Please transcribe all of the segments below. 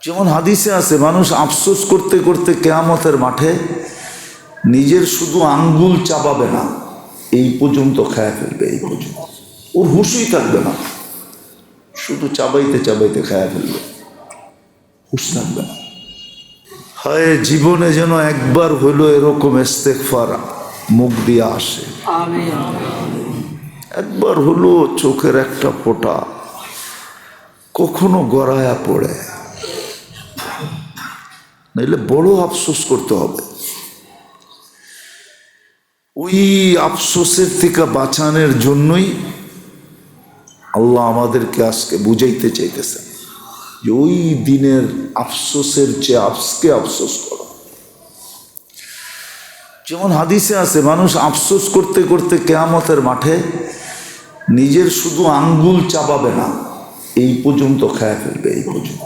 যেমন হাদিসে আছে, মানুষ আফসোস করতে করতে কিয়ামতের মাঠে নিজের শুধু আঙ্গুল চাবাবে না, এই পর্যন্ত খায়া ফেলবে, এই পর্যন্ত ওর হুঁশই থাকবে না, শুধু চাবাইতে চাবাইতে খায়া ফেলবে, হুঁশ থাকবে না। হায় জীবনে যেন একবার হইলো এরকম ইস্তেগফার মুখ দিয়ে আসে, একবার হলো চোখের একটা ফোঁটা কখনো গড়ায়া পড়ে, নাইলে বড় আফসোস করতে হবে। ওই আফসোসের থেকে বাঁচানোর জন্যই আল্লাহ আমাদেরকে আজকে বুঝাইতে চাইতেছেন যে ওই দিনের আফসোসের চেয়ে আজকে আফসোস করো। যেমন হাদিসে আছে, মানুষ আফসোস করতে করতে কিয়ামতের মাঠে নিজের শুধু আঙ্গুল চাবাবে না, এই পর্যন্ত খায়া ফেলবে, এই পর্যন্ত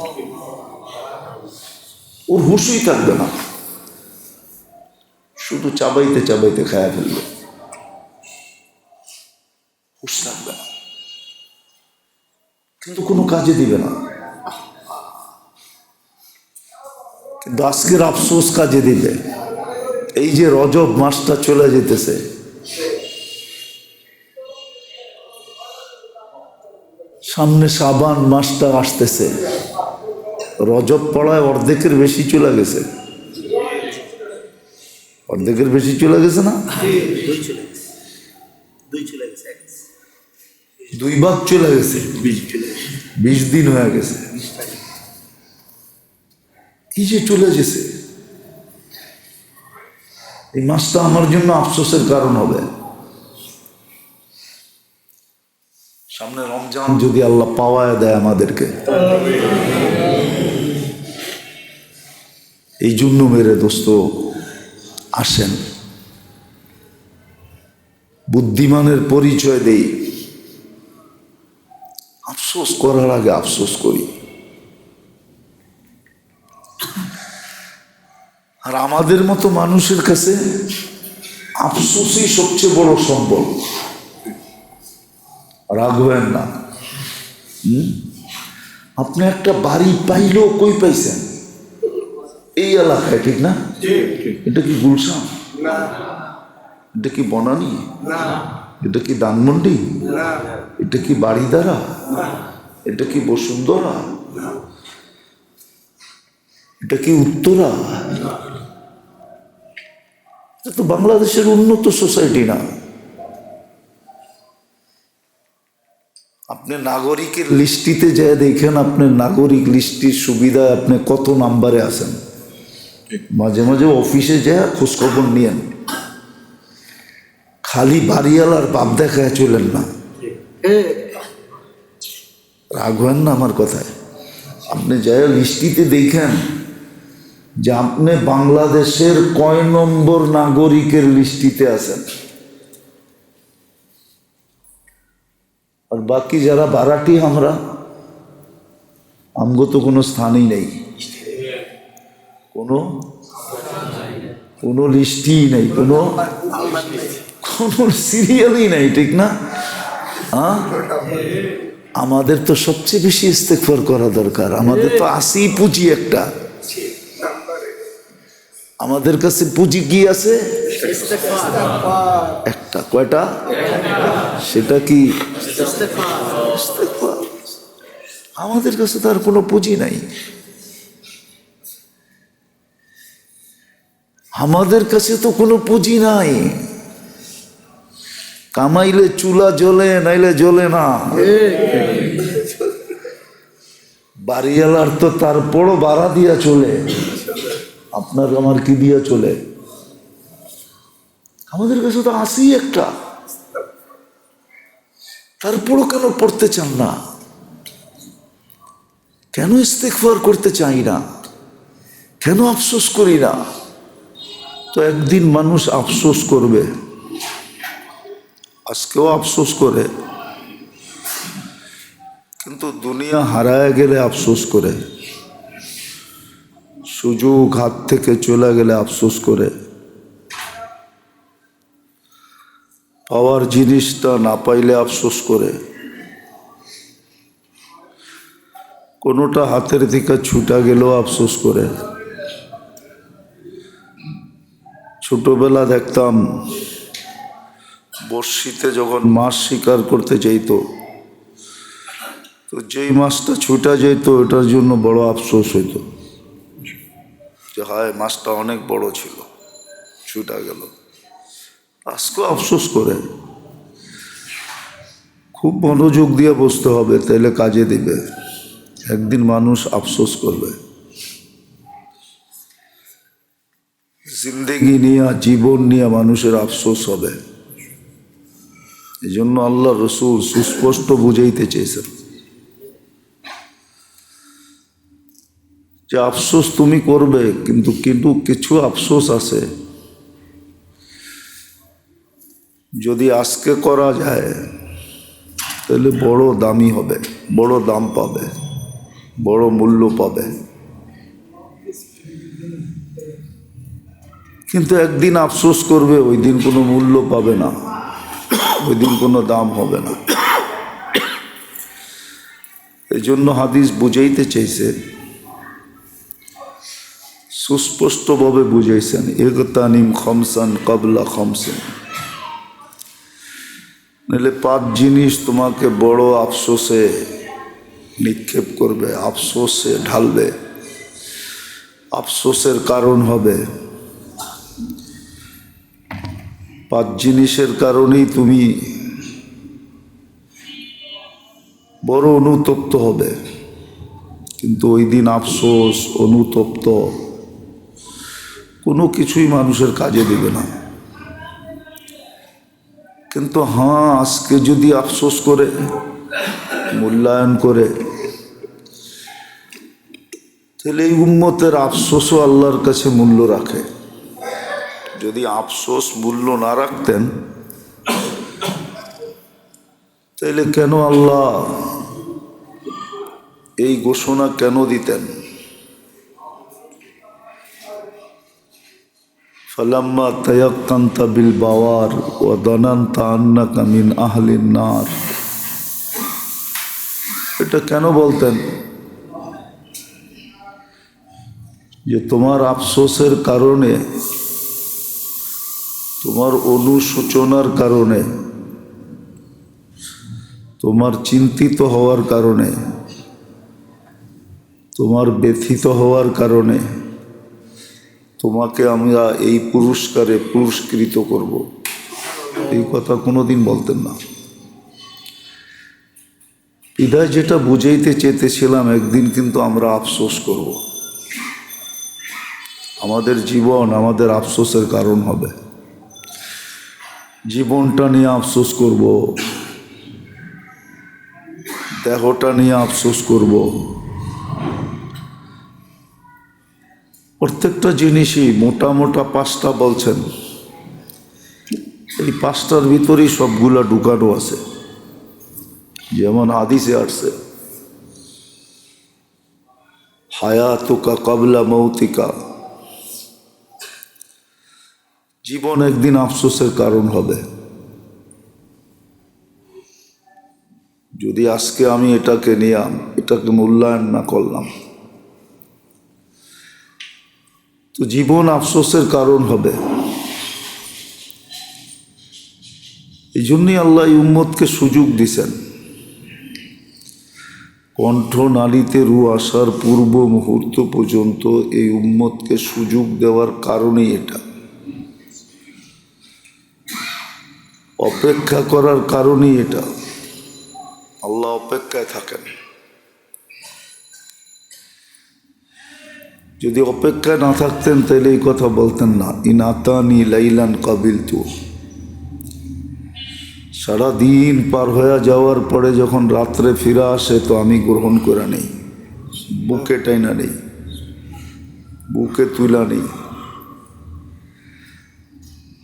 ওর হুঁশই থাকবে না, শুধু চাবাইতে চাবাইতে খায়া ফেলবে, হুঁশ থাকবে না, কিন্তু কোনো কাজে দিবে না। কিন্তু আজকের আফসোস কাজে দিবে। এই যে রজব মাসটা চলে যেতেছে, সামনে শাবান মাসটা আসতেছে, রজব পড়ায় অর্ধেকের বেশি চলে গেছে, অর্ধেকের বেশি চলে গেছে না, 2 ভাগ চলে গেছে, 20 দিন হয়ে গেছে। এই যে চলে গেছে, এই মাসটা আমার জন্য আফসোসের কারণ হবে। সামনে রমজান যদি আল্লাহ পাওয়ায় দেয় আমাদেরকে, এই জন্য মেরে দোস্ত আসেন, বুদ্ধিমানের পরিচয় দেই, আফসোস করার আগে আফসোস করি। আর আমাদের মতো মানুষের কাছে আফসোসই সবচেয়ে বড় সম্বল। রাখবেন না, আপনি একটা বাড়ি পাইলেও কই পাইছেন? এই এলাকায়, ঠিক না? এটা কি গুলশান? এটা কি বনানী? এটা কি ধানমন্ডি? এটা কি বাড়িদারা? এটা কি বসুন্ধরা? এটা কি উত্তরা? এটা তো বাংলাদেশের উন্নত সোসাইটি না। আপনি নাগরিকের লিস্টিতে যায় দেখেন, আপনার নাগরিক লিস্টির সুবিধায় আপনি কত নাম্বারে আছেন। মাঝে মাঝে অফিসে যায় খোঁজখবর নিয়েন, খালি বাড়িওয়ালার বাপ দেখায় চলেন না। রাখবেন না আমার কথায়। আপনি যাই লিস্টিতে দেখেন যে আপনি বাংলাদেশের কয় নম্বর নাগরিকের লিস্টিতে আছেন, আর বাকি যারা ভাড়াটি আমগো তো কোনো স্থানই নেই, কোনো লিস্টই নেই, কোনো সিরিয়ালই নেই, ঠিক না? আমাদের তো সবচেয়ে বেশি ইস্তেগফার করা দরকার। আমাদের তো আসি পুঁজি একটা, আমাদের কাছে পুঁজি কি আছে? একটা। কয়টা? সেটা কি ইস্তেগফার। আমাদের কাছে তো আর কোনো পুঁজি নাই। আমাদের কাছে তো কোনো পুঁজি নাই। কামাইলে চুলা জ্বলে, নাইলে জ্বলে না। বাড়িওয়ালার তো তারপরও ভাড়া দিয়া চলে, আপনার আমার কি দিয়া চলে? আমাদের কাছে তো আসি একটা, তারপরও কেন পড়তে চান না? কেন ইস্তেগফার করতে চাই না? কেন আফসোস করি না? তো একদিন মানুষ আফসোস করবে, আজকেও আফসোস করে, কিন্তু দুনিয়া হারায় গেলে আফসোস করে, সুযোগ হাত থেকে চলে গেলে আফসোস করে, পাওয়ার জিনিসটা না পাইলে আফসোস করে। কোনোটা হাতের থেকে ছুটা গেলেও আফসোস করে। ছোটবেলা দেখতাম বর্ষিতে যখন মাছ শিকার করতে যেত, তো যেই মাছটা ছুটা যেত ওটার জন্য বড় আফসোস হইত যে হায় মাছটা অনেক বড় ছিল, ছুটা গেল। আজকেও আফসোস করে। খুব মনোযোগ দিয়ে বসতে হবে, তাইলে কাজে দিবে। একদিন মানুষ আফসোস করবে। জিন্দেগি নিয়ে, জীবন নিয়ে মানুষের আফসোস হবে। এই জন্য আল্লাহ রসুল সুস্পষ্ট বুঝাইতে চেয়েছেন যে আফসোস তুমি করবে, কিন্তু কিন্তু কিছু আফসোস আছে যদি আজকে করা যায় তাহলে বড় দামি হবে, বড় দাম পাবে, বড় মূল্য পাবে। কিন্তু একদিন আফসোস করবে, ওই দিন কোনো মূল্য পাবে না, ওই দিন কোনো দাম হবে না। এই জন্য হাদিস বুঝাইতে চেয়েছে, সুস্পষ্টভাবে বুঝাইছেন, ইগতানিম খমসান কবলা খমসিন। নাহলে 5 জিনিস তোমাকে বড় আফসোসে নিক্ষেপ করবে, আফসোসে ঢালবে, আফসোসের কারণ হবে। 5 জিনিসের কারণেই তুমি বড় অনুতপ্ত হবে, কিন্তু ওই দিন আফসোস, অনুতপ্ত কোনো কিছুই মানুষের কাজে দিবে না। কিন্তু হ্যাঁ, আজকে যদি আফসোস করে, মূল্যায়ন করে, তাহলে এই উম্মতের আফসোসও আল্লাহর কাছে মূল্য রাখে। যদি আফসোস মূল্য না রাখতেন তাহলে কেন আল্লাহ এই ঘোষণা কেন দিতেন? ফালাম্মা তায়াক্কানতা বিল বাওয়ার ওয়া দানানতা আন্নাকা মিন আহলিন নার, এটা কেন বলতেন? যে তোমার আফসোসের কারণে, তোমার অনুশোচনার কারণে, তোমার চিন্তিত হওয়ার কারণে, তোমার ব্যথিত হওয়ার কারণে তোমাকে আমরা এই পুরস্কারে পুরস্কৃত করব, এই কথা কোনোদিন বলতেন না। বিধায় যেটা বুঝাইতে চেয়েছিলাম, একদিন কিন্তু আমরা আফসোস করব। আমাদের জীবন আমাদের আফসোসের কারণ হবে। জীবনটা নিয়ে আফসোস করব, দেহটা নিয়ে আফসোস করব। প্রত্যেকটা জিনিসই মোটা মোটা 5টা বলছেন, এই 5টার ভিতরেই সবগুলা ঢুকানো আছে। যেমন হাদিসে আসছে, হায়াতুকা কবলা মৌতিকা, জীবন একদিন আফসোসের কারণ হবে। যদি আজকে আমি এটাকে নিলাম, এটাকে মূল্যায়ন না করলাম, তো জীবন আফসোসের কারণ হবে। এই জন্যই আল্লাহ এই উম্মতকে সুযোগ দিছেন। কণ্ঠনালীতে রু আসার পূর্ব মুহূর্ত পর্যন্ত এই উম্মতকে সুযোগ দেওয়ার কারণেই এটা। অপেক্ষা করার কারণেই এটা। আল্লাহ অপেক্ষায় থাকেন। যদি অপেক্ষায় না থাকতেন তাহলে এই কথা বলতেন না, ইন আতানি লাইলান কাবিলতু। সারাদিন পার হয়ে যাওয়ার পরে যখন রাত্রে ফিরে আসে তো আমি গ্রহণ করে নেই, বুকে টাইনা নেই, বুকে তুলা নেই।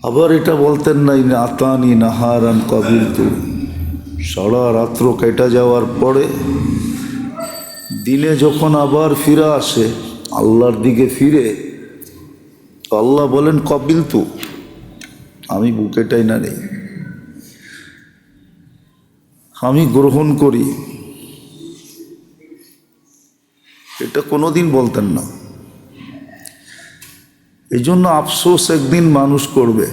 আবার এটা বলতেন না, ইন আতানি নাহারান কাবিলতু। সারা রাত্র কেটে যাওয়ার পরে দিনে যখন আবার ফিরে আসে, আল্লাহর দিকে ফিরে, তো আল্লাহ বলেন কাবিলতু, আমি বুকে টাইনা নেই, আমি গ্রহণ করি। এটা কোনোদিন বলতেন না। এই জন্য আফসোস একদিন মানুষ করবে,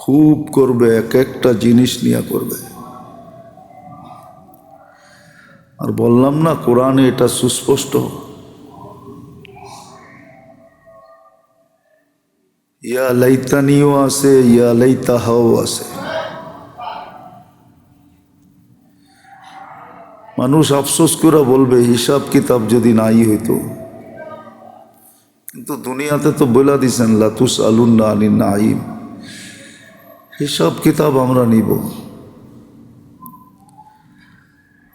খুব করবে, এক একটা জিনিস নিয়ে করবে। আর বললাম না কোরআনে এটা সুস্পষ্ট, ইয়া লাইতানিও আছে, ইয়া লাইতাহাও আছে। মানুষ আফসোস করে বলবে হিসাব কিতাব যদি নাই হইতো, কিন্তু দুনিয়াতে তো বলে দিছেন লাতুস আলুন্না আনিন নাইম, হিসাব কিতাব আমরা নিব।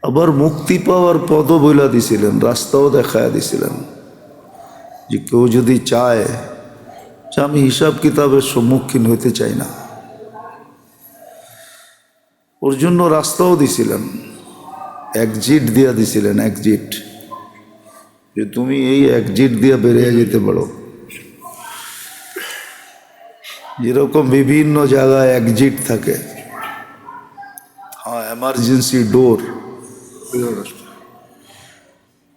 আবার মুক্তি পাওয়ার পদও বইলা দিছিলেন, রাস্তাও দেখায় দিছিলেন যে কেউ যদি চায় যে আমি হিসাব কিতাবের সম্মুখীন হইতে চাই না, ওর জন্য রাস্তাও দিছিলেন, এক্সিট দিয়া দিছিলেন, এক্সিট, যে তুমি এই এক্সিট দিয়া বেরিয়ে যেতে পারো। যেরকম বিভিন্ন জায়গায় এক্সিট থাকে, হ্যাঁ, এমার্জেন্সি ডোর,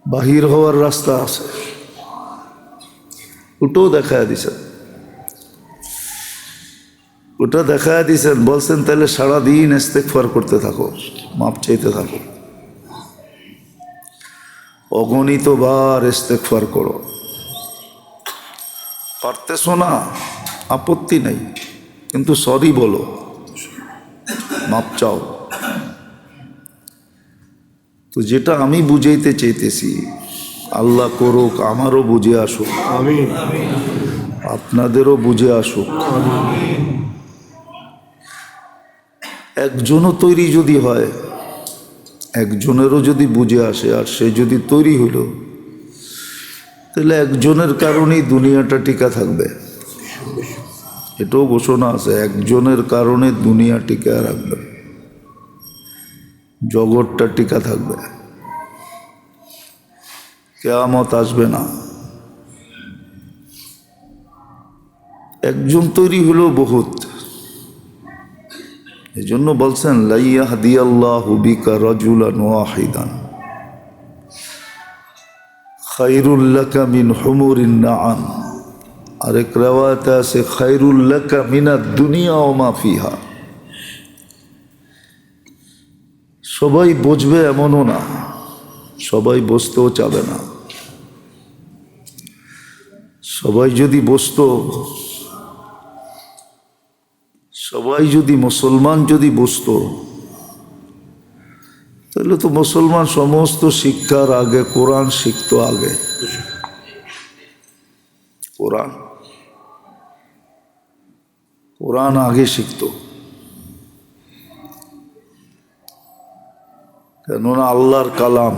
বাহির হওয়ার রাস্তা আছে, ওটাও দেখায় দিছেন, ওটা দেখায় দিছেন। বলছেন তাহলে সারাদিন ইস্তেগফার করতে থাকো, মাপ চাইতে থাকো, অগণিত বার ইস্তেগফার করো। পারতেছ না, আপত্তি নেই, কিন্তু সরি বলো, মাপ চাও। তো যেটা আমি বুঝাইতে চাইতেছি, আল্লাহ করুক আমারও বুঝে আসুক, আমিন, আপনাদেরও বুঝে আসুক। একজনও তৈরি যদি হয়, একজনেরও যদি বুঝে আসে, আর সে যদি তৈরি হইল, তাহলে একজনের কারণেই দুনিয়াটা টিকা থাকবে। এটাও ঘোষণা আছে, একজনের কারণে দুনিয়া টিকা রাখবে, জগৎটা টিকা থাকবে, কিয়ামত আসবে না। একজন তৈরি হলো বহুত। এই জন্য বলছেন লাইয়াহদিয়াল্লাহু বিকা রাজুলান ওয়াহিদান খায়রুল লাকা মিন হুমুরিন নাআম। আরেক রিওয়ায়াতে আছে খায়রুল লাকা মিনাদ দুনিয়া ওয়া মা ফিহা। সবাই বুঝবে এমনও না, সবাই বসতেও চাবে না। সবাই যদি বসতো, সবাই যদি মুসলমান যদি বসতো, তাহলে তো মুসলমান সমস্ত শিক্ষার আগে কোরআন শিখতো। আগে কোরআন আগে শিখতো, কেননা আল্লাহর কালাম।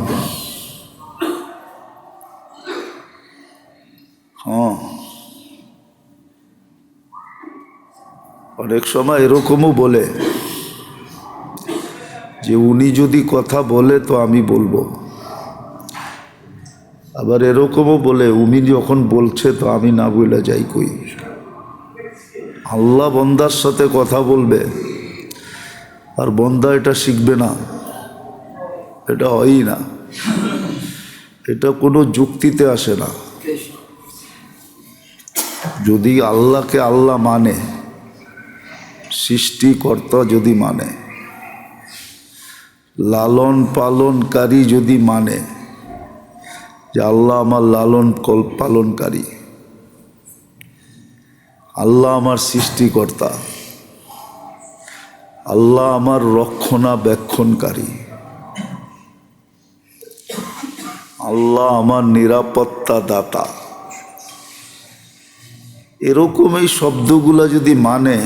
হ্যাঁ, অনেক সময় এরকমও বলে যে উনি যদি কথা বলে তো আমি বলবো, আবার এরকমও বলে উনি যখন বলছে তো আমি না বলে যাই কই। আল্লাহ বন্দার সাথে কথা বলবে আর বন্দা এটা শিখবে না, এটা হয়ই না, এটা কোনো যুক্তিতে আসে না। যদি আল্লাহকে আল্লাহ মানে, সৃষ্টিকর্তা যদি মানে, লালন পালনকারী যদি মানে যে আল্লাহ আমার লালন পালনকারী, আল্লাহ আমার সৃষ্টিকর্তা, আল্লাহ আমার রক্ষণাবেক্ষণকারী, আল্লাহ আমার নিরাপত্তা দাতা, এরকম এই শব্দগুলা যদি মানে,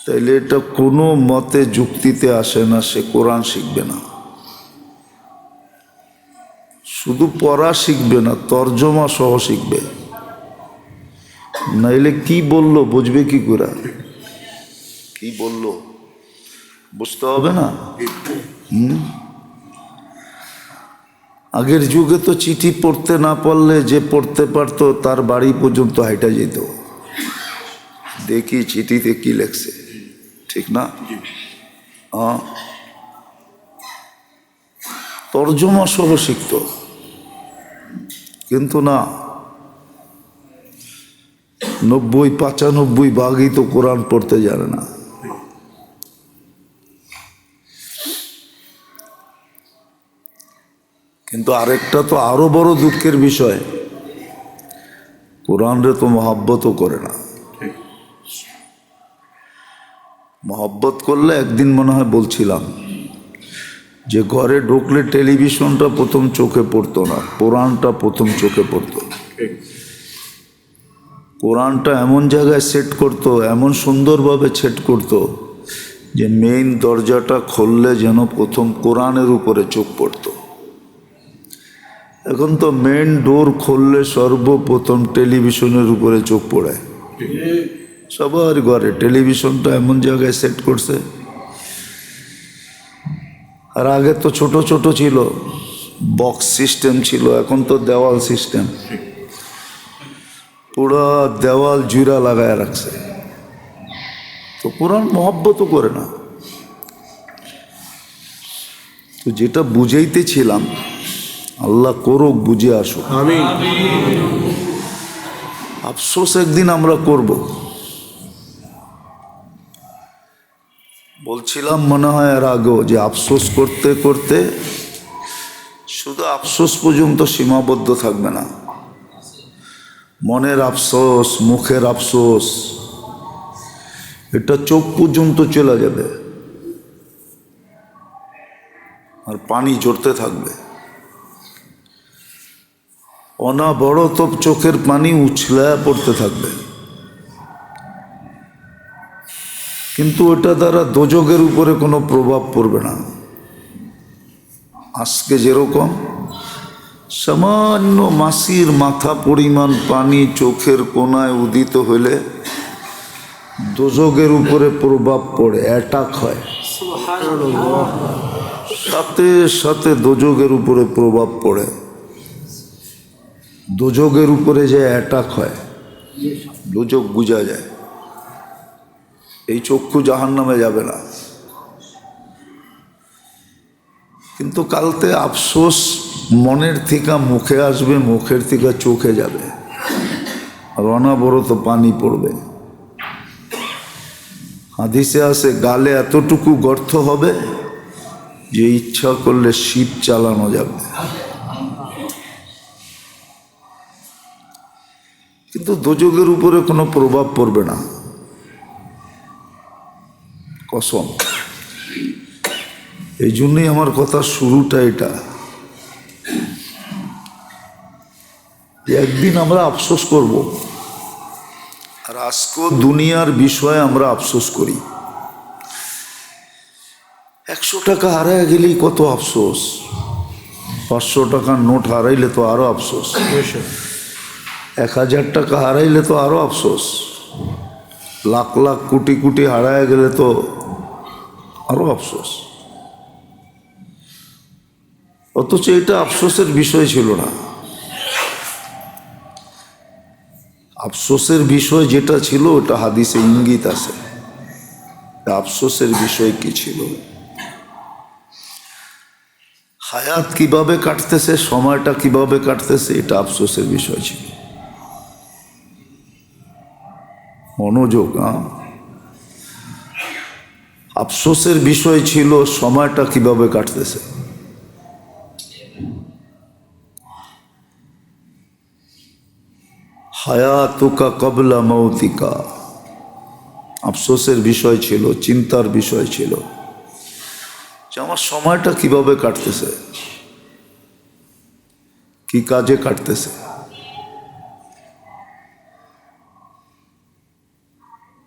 তাইলে এটা কোনো মতে যুক্তিতে আসে না। সে কোরআন শিখবে না, শুধু পড়া শিখবে না, তর্জমা সহ শিখবে। নাইলে কি বললো বুঝবে কি করে? কি বললো বুঝতে হবে না। আগের যুগে তো চিঠি পড়তে না পারলে যে পড়তে পারতো তার বাড়ি পর্যন্ত হাইটা যেত, দেখি চিঠিতে কি লেখছে, ঠিক না? হ্যাঁ, তর্জমা সহ শিখত, কিন্তু না, 90-95 তো কোরআন পড়তে জানে না। কিন্তু আরেকটা তো আরো বড় দুঃখের বিষয়, কোরআনরে তো মহব্বতও করে না। মহব্বত করলে, একদিন মনে হয় বলছিলাম যে ঘরে ঢুকলে টেলিভিশনটা প্রথম চোখে পড়তো না, কোরআনটা প্রথম চোখে পড়তো। কোরআনটা এমন জায়গায় সেট করতো, এমন সুন্দরভাবে সেট করতো যে মেইন দরজাটা খুললে যেন প্রথম কোরআনের উপরে চোখ পড়তো। এখন তো মেইন ডোর খুললে সর্বপ্রথম টেলিভিশনের উপরে চোখ পড়ে। সবার ঘরে টেলিভিশনটা এমন জায়গায় সেট করছে। আর আগে তো ছোট ছোট ছিল, বক্স সিস্টেম ছিল, এখন তো দেওয়াল সিস্টেম, পুরা দেওয়াল জুড়া লাগায় রাখছে। তো কোরআন মহব্বতও করে না। তো যেটা বুঝাইতেছিলাম, আল্লাহ করুক, বুঝে আসুক। আফসোস একদিন আমরা করব। বলছিলাম মনে হয় এর আগেও যে আফসোস করতে করতে শুধু আফসোস পর্যন্ত সীমাবদ্ধ থাকবে না। মনের আফসোস, মুখের আফসোস, এটা চোখ পর্যন্ত চলে যাবে, আর পানি ঝরতে থাকবে। অনাবরত চোখের পানি উছলা পড়তে থাকবে। কিন্তু ওটা দ্বারা দোজখের উপরে কোনো প্রভাব পড়বে না। আজকে যেরকম সামান্য মাসির মাথা পরিমাণ পানি চোখের কোনায় উদিত হলে দোজখের উপরে প্রভাব পড়ে, অ্যাটাক হয়, সাথে সাথে দোজখের উপরে প্রভাব পড়ে, দোজখের উপরে যে অ্যাটাক হয়, দোজখ বুঝা যায়। এই চক্ষু জাহান্নামে যাবে না। কিন্তু কালতে আফসোস মনের থেকে মুখে আসবে, মুখের থেকে চোখে যাবে, আর অনাবরত পানি পড়বে। হাদিসে আছে গালে এতটুকু গর্ত হবে যে ইচ্ছা করলে শীত চালানো যাবে। কিন্তু দোজখের উপরে কোনো প্রভাব পড়বে না, কসম। এই জন্যই আমার কথা শুরুটা এটা, যে একদিন আমরা আফসোস করব। আর আজকেও দুনিয়ার বিষয়ে আমরা আফসোস করি। 100 টাকা হারায় গেলেই কত আফসোস, 500 টাকার নোট হারাইলে তো আরো আফসোস, 1000 টাকা হারাইলে তো আরো আফসোস, লাখ লাখ কোটি কোটি হারায় গেলে তো আরো আফসোস। অথচ এটা আফসোসের বিষয় ছিল না। আফসোসের বিষয় যেটা ছিল ওটা হাদিসে ইঙ্গিত আছে। আফসোসের বিষয় কি ছিল? হায়াত কিভাবে কাটতেছে, সময়টা কিভাবে কাটতেছে, এটা আফসোসের বিষয় ছিল। মনোযোগ, আফসোসের বিষয় ছিল সময়টা কিভাবে কাটতেছে। হায়াতুকা কবলা মৌতিকা, আফসোসের বিষয় ছিল, চিন্তার বিষয় ছিল যে আমার সময়টা কিভাবে কাটতেছে, কি কাজে কাটতেছে।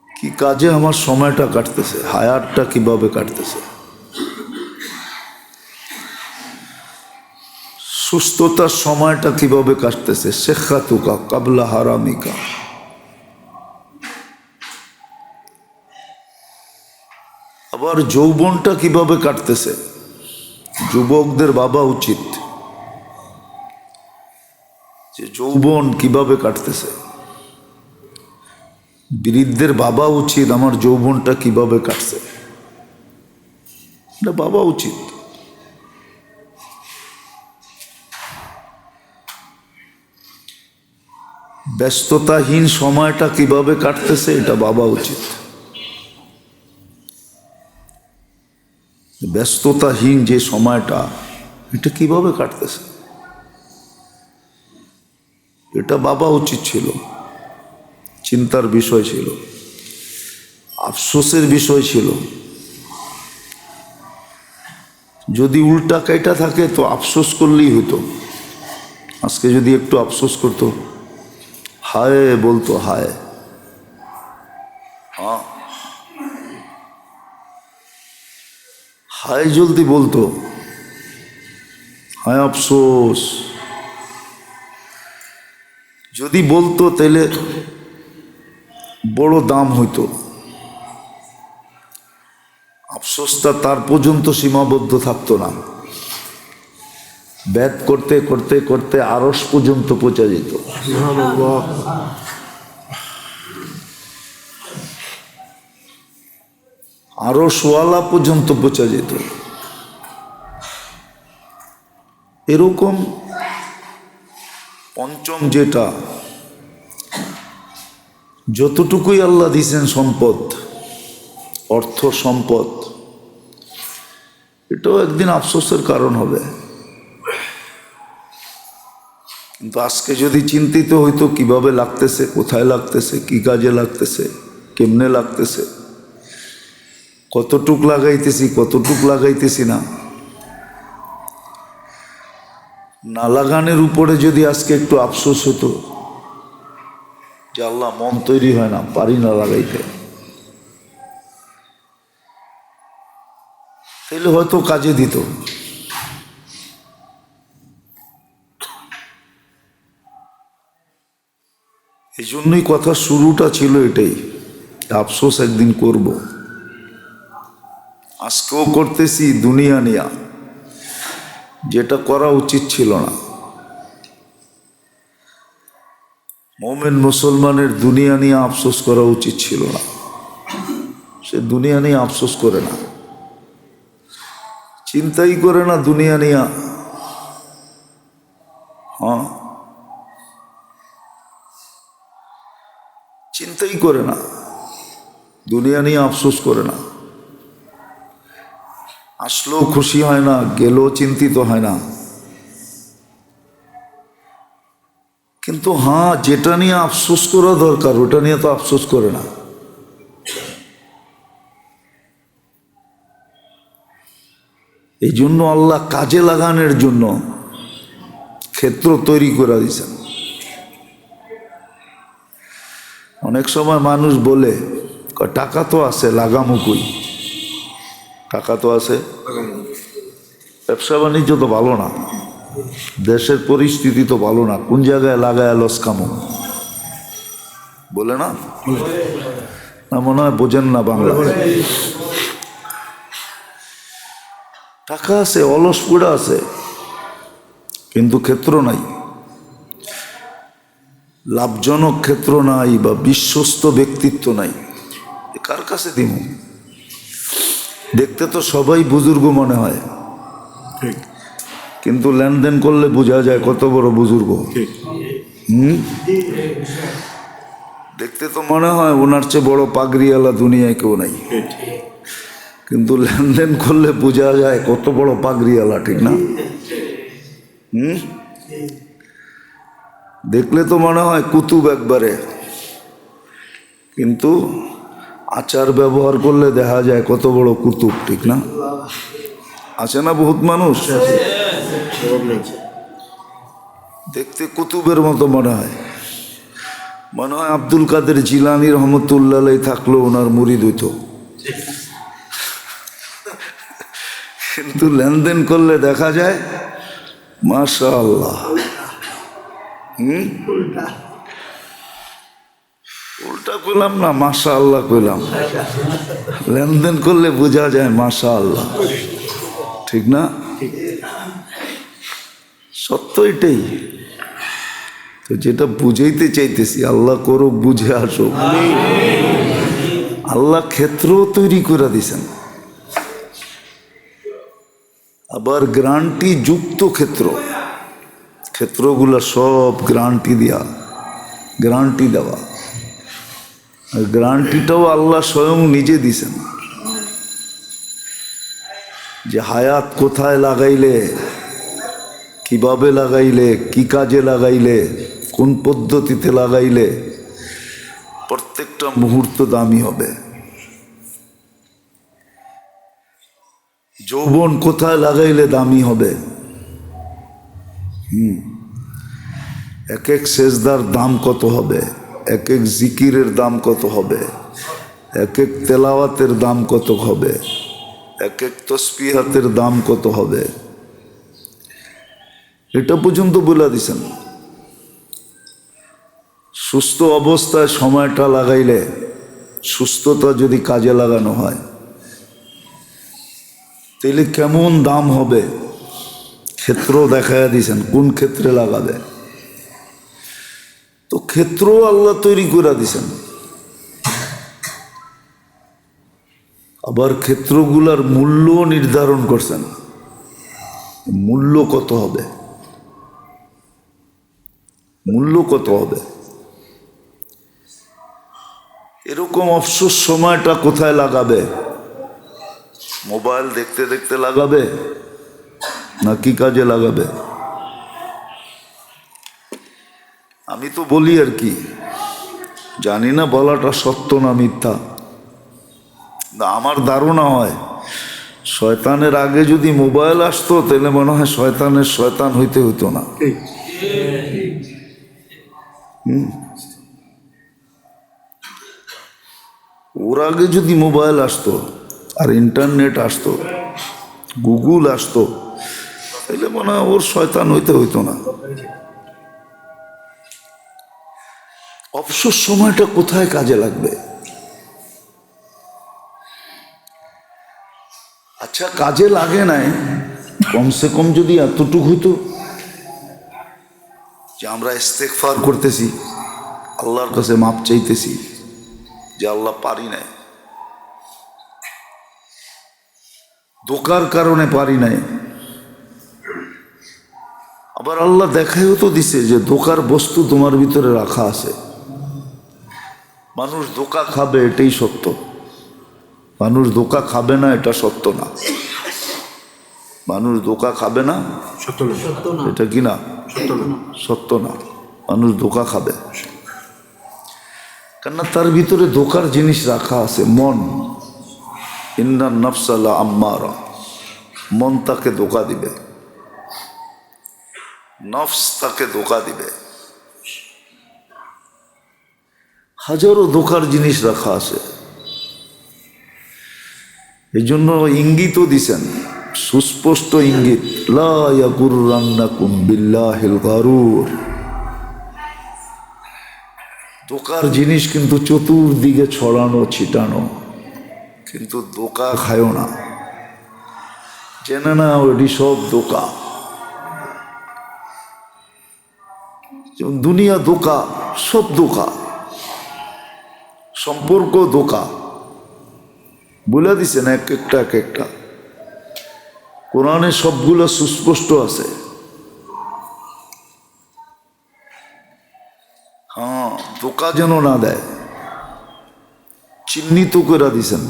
কি কাজে আমার সময়টা কাটতেছে, হায়াতটা কিভাবে কাটতেছে। সুস্থতার সময়টা কিভাবে কাটতেছে, শেখাতুকা কাবলা হারামিকা। আবার যৌবনটা কিভাবে কাটতেছে, যুবকদের ভাবা উচিত যে যৌবন কিভাবে কাটতেছে। বৃদ্ধদের ভাবা উচিত আমার যৌবনটা কিভাবে কাটছে, এটা ভাবা উচিত। ব্যস্ততাহীন সময়টা কিভাবে কাটতেছে এটা ভাবা উচিত। ব্যস্ততাহীন যে সময়টা এটা কিভাবে কাটতেছে এটা ভাবা উচিত ছিল, চিন্তার বিষয় ছিল, আফসোসের বিষয় ছিল। যদি উল্টা কাইটা থাকে তো আফসোস করলেই হতো। আজকে যদি একটু আফসোস করতো, হায় বলতো, হায়, হ্যাঁ হায় জলদি বলতো, হায় আফসোস যদি বলতো তাহলে বড় দাম হইতো। আফসোসটা তার পর্যন্ত সীমাবদ্ধ থাকতো না, ব্যাত করতে করতে করতে আরশ পর্যন্ত পৌঁছা যেত। আরশওয়ালা পর্যন্ত পৌঁছা যেত। এরকম পঞ্চম যেটা, যতটুকুই আল্লাহ দিয়েছেন সম্পদ, অর্থ সম্পদ, এটাও একদিন আফসোসের কারণ হবে। কিন্তু আজকে যদি চিন্তিত হইতো কিভাবে লাগতেছে, কোথায় লাগতেছে, কি কাজে লাগতেছে, কেমনে লাগতেছে, কতটুক লাগাইতেছি, কতটুক লাগাইতেছি না, না লাগানোর উপরে যদি আজকে একটু আফসোস হতো যে আল্লাহ মন তৈরি হয় না, পারি না লাগাইতে, তাহলে হয়তো কাজে দিত। এই জন্যই কথা শুরুটা ছিল এটাই, আফসোস একদিন করব। আজকেও করতেছি দুনিয়া নিয়া, যেটা করা উচিত ছিল না। মোমেন মুসলমানের দুনিয়া নিয়ে আফসোস করা উচিত ছিল না। সে দুনিয়া নিয়ে আফসোস করে না, চিন্তাই করে না দুনিয়া নিয়া। হ্যাঁ, চিন্তাই করে না, দুনিয়া নিয়ে আফসোস করে না। আসলেও খুশি হয় না, গেলেও চিন্তিত হয় না। কিন্তু হ্যাঁ, যেটা নিয়ে আফসোস করা দরকার ওটা নিয়ে তো আফসোস করে না। এই জন্য আল্লাহ কাজে লাগানোর জন্য ক্ষেত্র তৈরি করে দিয়েছেন। অনেক সময় মানুষ বলে টাকা তো আছে, লাগামো কই, টাকা তো আছে, ব্যবসা বাণিজ্য তো ভালো না, দেশের পরিস্থিতি তো ভালো না, কোন জায়গায় লাগায় লস কামো, বলে না? না, মনে হয় বোঝেন না বাংলা। টাকা আছে, অলস পুড়া আছে, কিন্তু ক্ষেত্র নাই, লাভজনক ক্ষেত্র নাই বা বিশ্বস্ত ব্যক্তিত্ব নাই। কার কাছে দিব? দেখতে তো সবাই বুজুর্গ মনে হয়, কিন্তু লেনদেন করলে বোঝা যায় কত বড় বুজুর্গ। দেখতে তো মনে হয় ওনার চেয়ে বড় পাগড়িওয়ালা দুনিয়ায় কেউ নাই, কিন্তু লেনদেন করলে বোঝা যায় কত বড় পাগড়িওয়ালা, ঠিক না? দেখলে তো মনে হয় কুতুব একবারে, কিন্তু আচার ব্যবহার করলে দেখা যায় কত বড় কুতুব, ঠিক না? আছে না বহুত মানুষ, দেখতে কুতুবের মতো মনে হয়। মনে হয় আব্দুল কাদের জিলানী রহমতুল্লাহ থাকলো ওনার মুরিদ হইতো, কিন্তু লেনদেন করলে দেখা যায় মাশাআল্লাহ। উল্টা কইলাম না, মাশাআল্লাহ কইলাম। লেনদেন করলে বোঝা যায় মাশাআল্লাহ, ঠিক না? সত্য এটাই তো, যেটা বুঝাইতে চাইতেছি। আল্লাহ করুক বুঝে আসুক। আল্লাহ ক্ষেত্র তৈরি করে দিছেন, আবার গ্যারান্টি যুক্ত ক্ষেত্র, ক্ষেত্রগুলা সব গ্যারান্টি দিয়া গ্যারান্টি দেওয়া। আর গ্যারান্টিটাও আল্লাহ স্বয়ং নিজে দিছেন যে হায়াত কোথায় লাগাইলে, কিভাবে লাগাইলে, কি কাজে লাগাইলে, কোন পদ্ধতিতে লাগাইলে প্রত্যেকটা মুহূর্ত দামি হবে। যৌবন কোথায় লাগাইলে দামি হবে। এক এক সেজদার দাম কত হবে, এক এক জিকিরের দাম কত হবে, এক এক তেলাওয়াতের দাম কত হবে, এক এক তসবিহাতের দাম কত হবে, এটা পর্যন্ত বলে দিছেন। সুস্থ অবস্থায় সময়টা লাগাইলে, সুস্থতা যদি কাজে লাগানো হয় তাহলে কেমন দাম হবে ক্ষেত্র দেখাইয়া দিছেন, কোন ক্ষেত্রে লাগাবে। তো ক্ষেত্র আল্লাহ তৈরি করে দিছেন, আবার ক্ষেত্রগুলার মূল্য নির্ধারণ করছেন। মূল্য কত হবে, মূল্য কত হবে। এরকম অবসর সময়টা কোথায় লাগাবে? মোবাইল দেখতে দেখতে লাগাবে না কি কাজে লাগাবে? আমি তো বলি আর কি, জানি না বলাটা সত্য না মিথ্যা। আমার ধারণা হয় শয়তানের আগে যদি মোবাইল আসতো তাহলে মনে হয় শয়তানের শয়তান হইতে হতো না। ওর আগে যদি মোবাইল আসতো আর ইন্টারনেট আসতো, গুগল আসতো, তাহলে মনে হয় ওর শয়তান হইতে হইতো না। অবসর সময়টা কোথায় কাজে লাগবে? আচ্ছা, কাজে লাগে নাই, কমসে কম যদি এতটুকু হইতো যে আমরা ইস্তেগফার করতেছি, আল্লাহর কাছে মাপ চাইতেছি যে আল্লাহ পারি নাই, ধোঁকার কারণে পারি নাই। আবার আল্লাহ দেখাইও তো দিছে যে ধোঁকার বস্তু তোমার ভিতরে রাখা আছে। মানুষ ধোঁকা খাবে এটাই সত্য, মানুষ ধোঁকা খাবে না এটা সত্য না। মানুষ ধোঁকা খাবে না এটা কি না? সত্য না। মানুষ ধোঁকা খাবে, কেননা তার ভিতরে ধোঁকার জিনিস রাখা আছে। মন, ইন্নান নাফসা লাআম্মারা, মন তাকে ধোঁকা দিবে, নফস তাকে ধোঁকা দিবে। হাজারো ধোঁকার জিনিস রাখা আছে। এই জন্য ইঙ্গিতও দিছেন, সুস্পষ্ট ইঙ্গিত, লা ইয়াগুররান্নাকুম বিল্লাহিল গারুর। ধোঁকার জিনিস কিন্তু চতুর্দিকে ছড়ানো ছিটানো, কিন্তু ধোঁকা খায়ও না, জেনে না ওটি সব ধোঁকা। দুনিয়া ধোঁকা, সব ধোঁকা, সম্পর্ক ধোঁকা। বলে দিছেন এক একটা এক একটা, কোরআনে সবগুলো সুস্পষ্ট আছে। হ্যাঁ, ধোঁকা যেন না দেয়, চিহ্নিত করে দিছেন,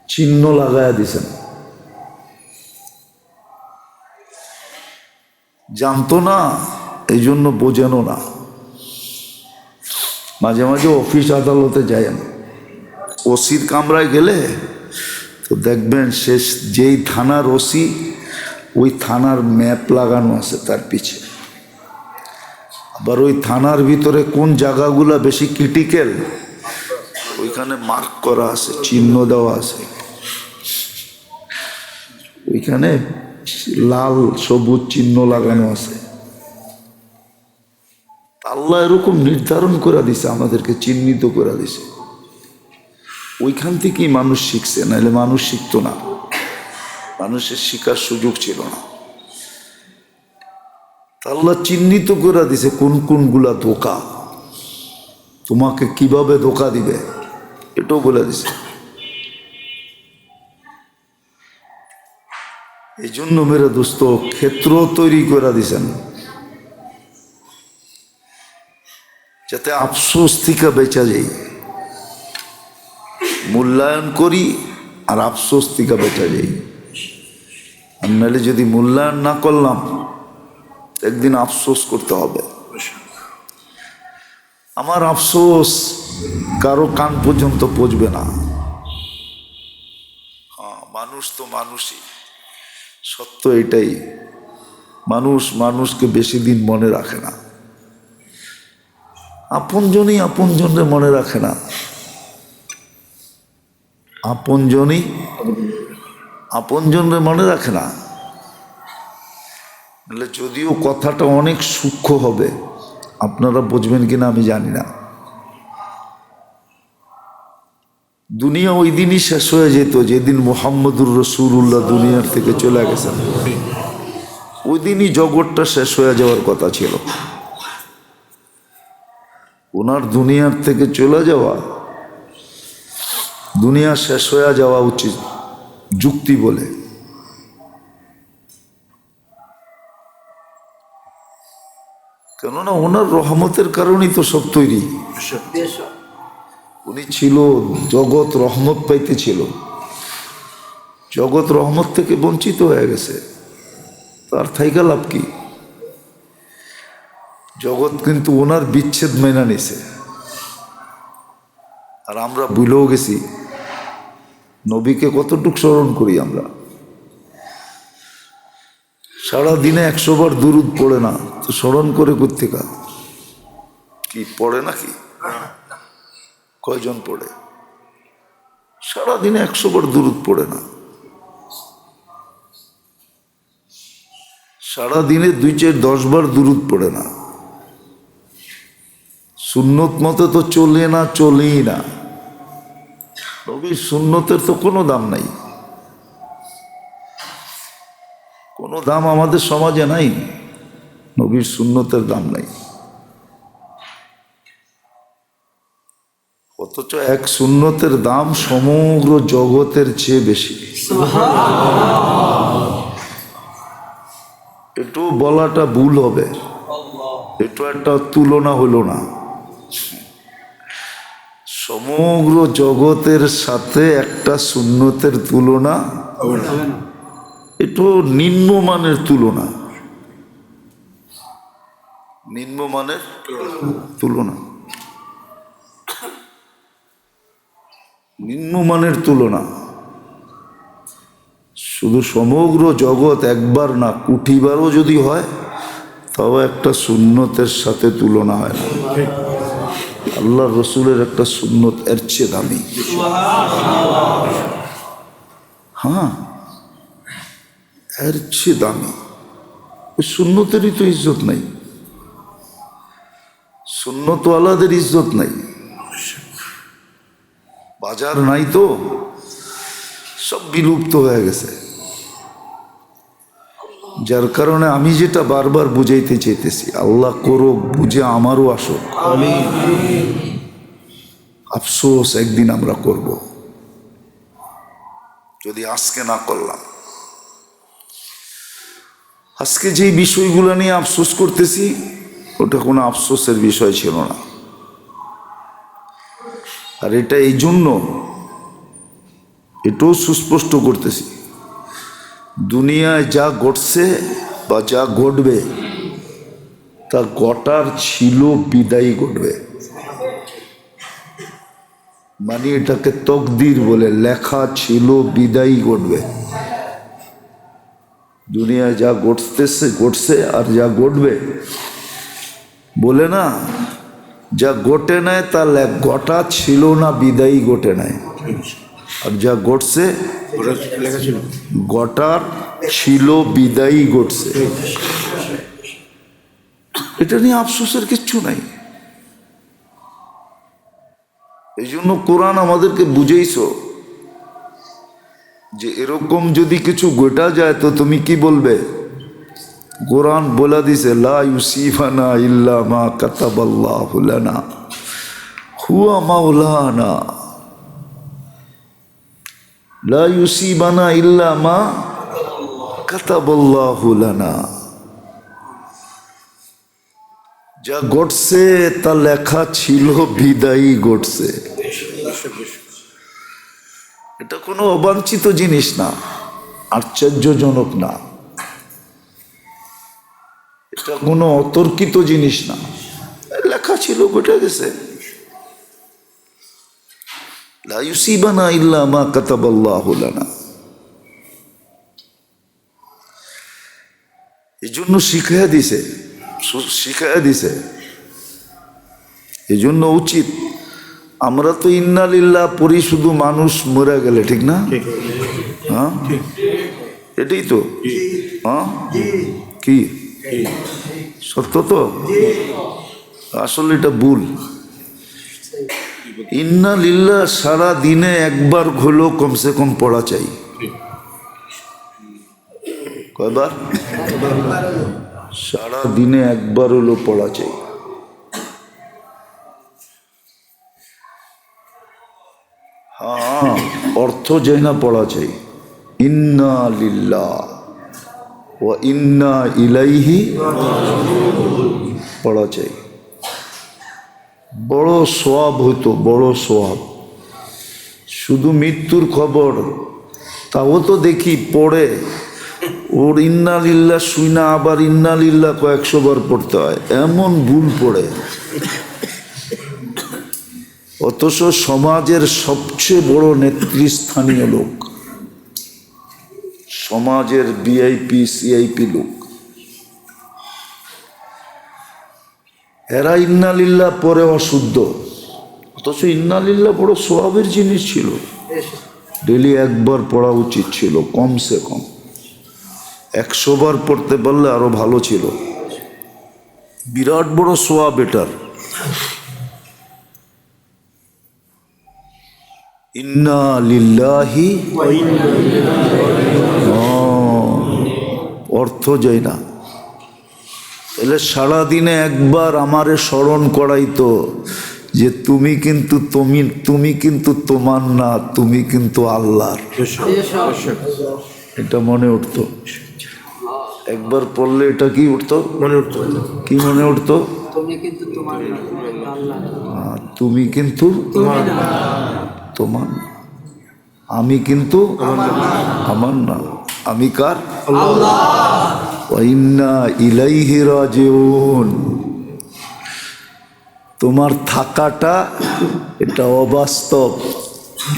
চিহ্ন লাগায়া দিছেন। জানতো না এই জন্য বোঝেনো না। মাঝে মাঝে অফিস আদালতে যায়েন, ওসির কামরায় গেলে তো দেখবেন শেষ যেই থানার ওসি, ওই থানার ম্যাপ লাগানো আছে তার পিছে। আবার ওই থানার ভিতরে কোন জায়গাগুলো বেশি ক্রিটিক্যাল ওইখানে মার্ক করা আছে, চিহ্ন দেওয়া আছে। ওইখানে লাল সবুজ চিহ্ন লাগানো আছে। আল্লাহ এরকম নির্ধারণ করে দিছে, আমাদেরকে চিহ্নিত করে দিছে। ওইখান থেকেই মানুষ শিখছে, নাহলে মানুষ শিখতো না, মানুষের শিখার সুযোগ ছিল না। আল্লাহ চিহ্নিত করে দিছে কোন কোনগুলা ধোঁকা, তোমাকে কিভাবে ধোঁকা দিবে এটাও বলে দিছে। এই জন্য মেরে দোস্ত ক্ষেত্র তৈরি করে দিছেন। যাতে আফসোস থেকে বেঁচা যাই, মূল্যায়ন করি আর আফসোস থেকে বেঁচা যাই। আর নাহলে যদি মূল্যায়ন না করলাম একদিন আফসোস করতে হবে। আমার আফসোস কারো কান পর্যন্ত পৌঁছবে না। হ্যাঁ, মানুষ তো মানুষই, সত্য এটাই। মানুষ মানুষকে বেশি দিন মনে রাখে না, আপনজনই আপনজনরে মনে রাখে না, আপনজনই আপনজনরে মনে রাখে না। বলে যদিও কথাটা অনেক সূক্ষ্ম হবে, আপনারা বুঝবেন কিনা আমি জানি না। দুনিয়া ওই দিনই শেষ হয়ে যেত যেদিন মুহাম্মদুর রাসূলুল্লাহ দুনিয়ার থেকে চলে গেছেন। ওই দিনই জগৎটা শেষ হয়ে যাওয়ার কথা ছিল। ওনার দুনিয়ার থেকে চলে যাওয়া, দুনিয়া শেষ হয়ে যাওয়া উচিত যুক্তি বলে। কেননা ওনার রহমতের কারণেই তো সব তৈরি। উনি ছিল, জগৎ রহমত পাইতেছিল, জগৎ রহমত থেকে বঞ্চিত হয়ে গেছে, তার থাইকা লাভ কি? জগৎ কিন্তু ওনার বিচ্ছেদ মেনে নিছে। আর আমরা ভুলেও গেছি নবীকে কতটুক স্মরণ করি আমরা। সারাদিনে 100 বার দুরুদ পড়ে না তো স্মরণ করে কোত্থেকা? কি পড়ে নাকি? কয়জন পড়ে? সারাদিনে 100 বার দুরুদ পড়ে না। সারাদিনে 2-4-10 বার দুরুদ পড়ে না। সুন্নত মতে তো চলে না, চলেই না। নবীর সুন্নতের তো কোনো দাম নাই, কোনো দাম আমাদের সমাজে নাই। নবীর সুন্নতের দাম নাই, অথচ এক সুন্নতের দাম সমগ্র জগতের চেয়ে বেশি। একটু বলাটা ভুল হবে, একটু একটা তুলনা হলো না। সমগ্র জগতের সাথে একটা সুন্নতের তুলনা, একটু নিম্নমানের তুলনা, নিম্নমানের তুলনা, নিম্নমানের তুলনা। শুধু সমগ্র জগৎ একবার না, কোটিবারও যদি হয় তাও একটা সুন্নতের সাথে তুলনা হয় না। আল্লাহ রসুলের একটা সুন্নত এর চেয়ে দামি। হ্যাঁ, এর চেয়ে দামি। ওই সুন্নতেরই তো ইজ্জত নাই, সুন্নতওয়ালাদের ইজ্জত নাই। বাজার নাই তো, সব বিলুপ্ত হয়ে গেছে। যার কারণে আমি যেটা বারবার বুঝাইতে চাইতেছি, আল্লাহ করো বুঝে আমারও আসুক। আফসোস একদিন আমরা করব, যদি আজকে না করলাম। আজকে যে বিষয়গুলো নিয়ে আফসোস করতেছি ওটা কোনো আফসোসের বিষয় ছিল না। আর এটা এই জন্য, এটাও সুস্পষ্ট করতেছি, দুনিয়ায় যা ঘটছে বা যা ঘটবে তা ঘটার ছিল, বিদায়ী ঘটবে। মানে এটাকে তকদির বলে, লেখা ছিল, বিদায়ী ঘটবে। দুনিয়ায় যা ঘটতেছে ঘটছে, আর যা ঘটবে, বলে না যা ঘটে নেয় তা ঘটা ছিল না, বিদায়ী ঘটে নেয়। আর যা ঘটছে ঘটার ছিল, বিদায়ী ঘটছে। এটা নিয়ে আফসোসের কিচ্ছু নাই। এই জন্য কোরআন আমাদেরকে বুঝেইছো যে এরকম যদি কিছু ঘটা যায় তো তুমি কি বলবে? কোরআন বলে দিছে, লা ইউসিবানা ইল্লা মা কাতাবাল্লাহু লানা হুয়া মাওলানা। লা ইউসিবানা ইল্লা মা কাতাবাল্লাহু লানা। যা ঘটছে তা লেখা ছিল, বিদায়ী ঘটছে। এটা কোনো অবাঞ্ছিত জিনিস না, আশ্চর্যজনক না, এটা কোনো অতর্কিত জিনিস না, লেখা ছিল, ঘটে গেছে। লা ইউসিবানা ইল্লা মা কাতাবাল্লাহু লানা। এই জন্য শিখাইয়া দিছে। এই জন্য উচিত, আমরা তো ইন্না লিল্লাহ পড়ি শুধু মানুষ মরে গেলে, ঠিক না? হ্যাঁ, এটাই তো। হ্যাঁ, কি সত্য তো? আসলে এটা ভুল। ইন্না লিল্লাহ সারা দিনে একবার হলেও কমসে কম পড়া চাই। কয়বার? সারা দিনে একবার হলো পড়া চাই। হ্যাঁ, অর্থ যাই না পড়া চাই। ইন্না লিল্লাহ ওয়া ইন্না ইলাইহি পড়া চাই। বড় সওয়াব হইতো, বড় সওয়াব। শুধু মৃত্যুর খবর তাও তো দেখি পড়ে, ওর ইন্না লিল্লাহ শুইনা আবার ইন্না লিল্লাহ কয়েকশো বার পড়তে হয়, এমন ভুল পড়ে। অথচ সমাজের সবচেয়ে বড় নেতৃস্থানীয় লোক, সমাজের ভিআইপি সিআইপি লোক, এরা ইন্না লিল্লাহ পরে অশুদ্ধ। অথচ ইন্না লিল্লাহ বড় সওয়াবের জিনিস ছিল, ডেলি একবার পড়া উচিত ছিল, কমসে কম 100 বার পড়তে পারলে আরো ভালো ছিল। বিরাট বড় সওয়াব এটার। ইন্না লিল্লাহি, অর্থ যায় না। তাহলে সারাদিনে একবার আমারে স্মরণ করাইতো যে তুমি কিন্তু তোমার না, তুমি কিন্তু আল্লাহর। এটা মনে উঠতো। একবার পড়লে এটা কি উঠতো? মনে উঠতো। কি মনে উঠতো? তুমি কিন্তু তোমার না, আমি কিন্তু আমার না, আমি কার? আল্লাহ। ওয়া ইন্না ইলাইহি রাজিউন। তোমার থাকাটা এটা অবাস্তব,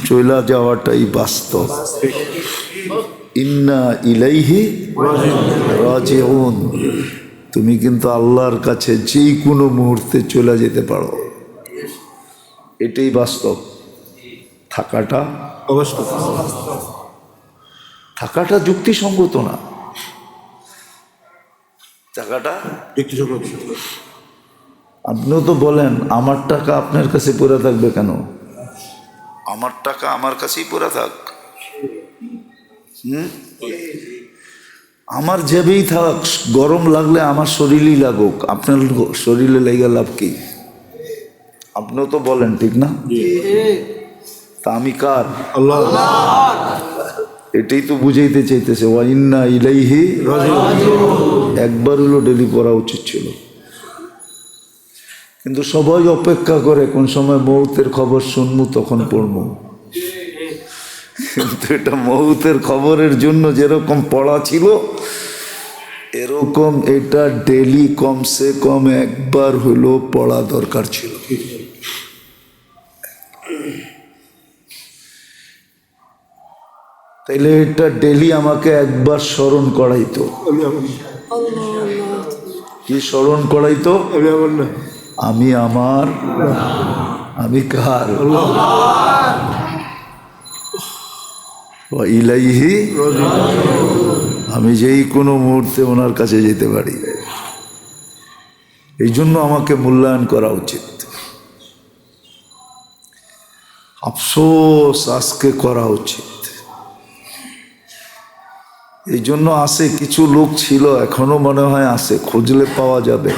চলে যাওয়াটাই বাস্তব। ইন্না ইলাইহি রাজিউন। তুমি কিন্তু আল্লাহর কাছে যে কোনো মুহূর্তে চলে যেতে পারো, এটাই বাস্তব। থাকাটা অবাস্তব, থাকাটা যুক্তিসঙ্গত না। টাকাটা যুক্তিসঙ্গত। আপনিও তো বলেন আমার টাকা আপনার কাছে পড়ে থাকবে কেন? আমার টাকা আমার কাছেই পড়ে থাক। আমার জেবেই থাক, গরম লাগলে আমার শরীরেই লাগুক, আপনার শরীরে লেগে লাভ কি? আপনিও তো বলেন, ঠিক না? তা আমি কার? আল্লাহ। এটাই তো বুঝাইতে চাইতেছে। ওয়া ইন্না ইলাইহি রাজিউন। একবার হলো ডেলি পড়া উচিত ছিল, কিন্তু সবাই অপেক্ষা করে কোন সময় মৌতের খবর শুনবো তখন পড়বো। কিন্তু এটা মৌতের খবরের জন্য যেরকম পড়া ছিল, এরকম এটা ডেলি কমসে কম একবার হলো পড়া দরকার ছিল। তাইলে এটা ডেলি আমাকে একবার স্মরণ করাইতো। কি স্মরণ করাইতো? আমি আমার, আমি কার? ইলাইহি, আমি যেই কোনো মুহূর্তে ওনার কাছে যেতে পারি। এই জন্য আমাকে মূল্যায়ন করা উচিত। আফসোস আজকে করা উচিত। এই জন্য আছে কিছু লোক ছিল, এখনো মনে হয় আছে, খুঁজলে পাওয়া যাবে,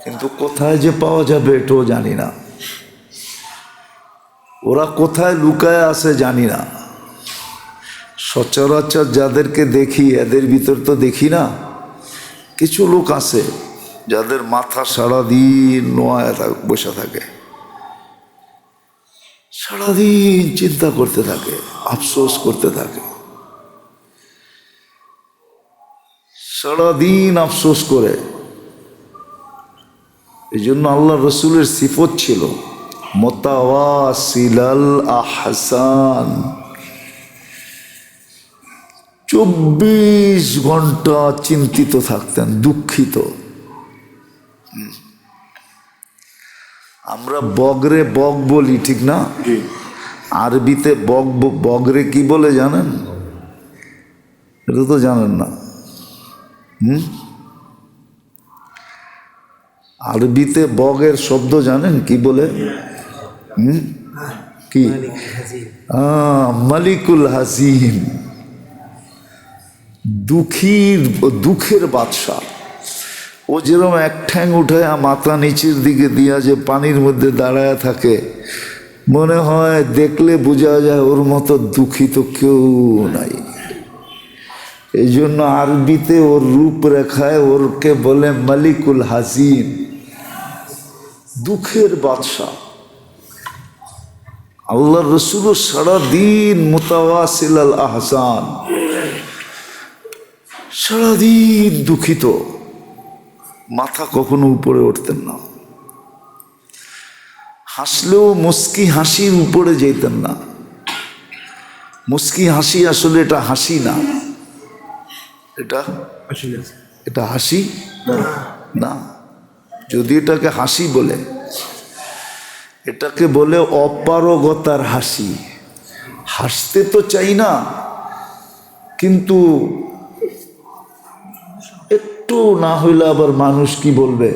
কিন্তু কোথায় যে পাওয়া যাবে এটাও জানি না। ওরা কোথায় লুকায় আছে জানি না। সচরাচর যাদেরকে দেখি এদের ভিতর তো দেখি না। কিছু লোক আছে যাদের মাথা সারাদিন নোয়ায় বসে থাকে, সারাদিন চিন্তা করতে থাকে, আফসোস করতে থাকে, সারাদিন আফসোস করে। এই জন্য আল্লাহ রসুলের সিফত ছিল মুতাওয়াসিলাল আহসান, 24 ঘন্টা চিন্তিত থাকতেন, দুঃখিত। আমরা বগরে বগ বলি, ঠিক না? আরবিতে বগ, বগরে কি বলে জানেন? এটা তো জানেন না। আরবিতে বগের শব্দ জানেন কি বলে? কি? মালিকুল হাজিম, দুঃখের বাদশা। ও যেরকম এক ঠ্যাং উঠায় মাথা নিচের দিকে দিয়া যে পানির মধ্যে দাঁড়ায় থাকে, মনে হয় দেখলে বোঝা যায় ওর মতো দুঃখিত কেউ নাই। এই জন্য আরবিতে ওর রূপরেখায় ওরকে বলে মালিকুল হাজিম, দুঃখের বাদশা। আল্লাহ রসুল সারাদিন মুতাওয়াসিল আল আহসান, সারাদিন দুঃখিত, মাথা কখনো উপরে উঠতেন না। হাসলেও মুস্কি হাসির উপরে যেতেন না। মুস্কি হাসি আসলে এটা হাসি না, এটা হাসি না। যদি এটাকে হাসি বলে, এটাকে বলে অপারগতার হাসি। হাসতে তো চাই না, কিন্তু একটু না হইলে আবার মানুষ কি বলবে,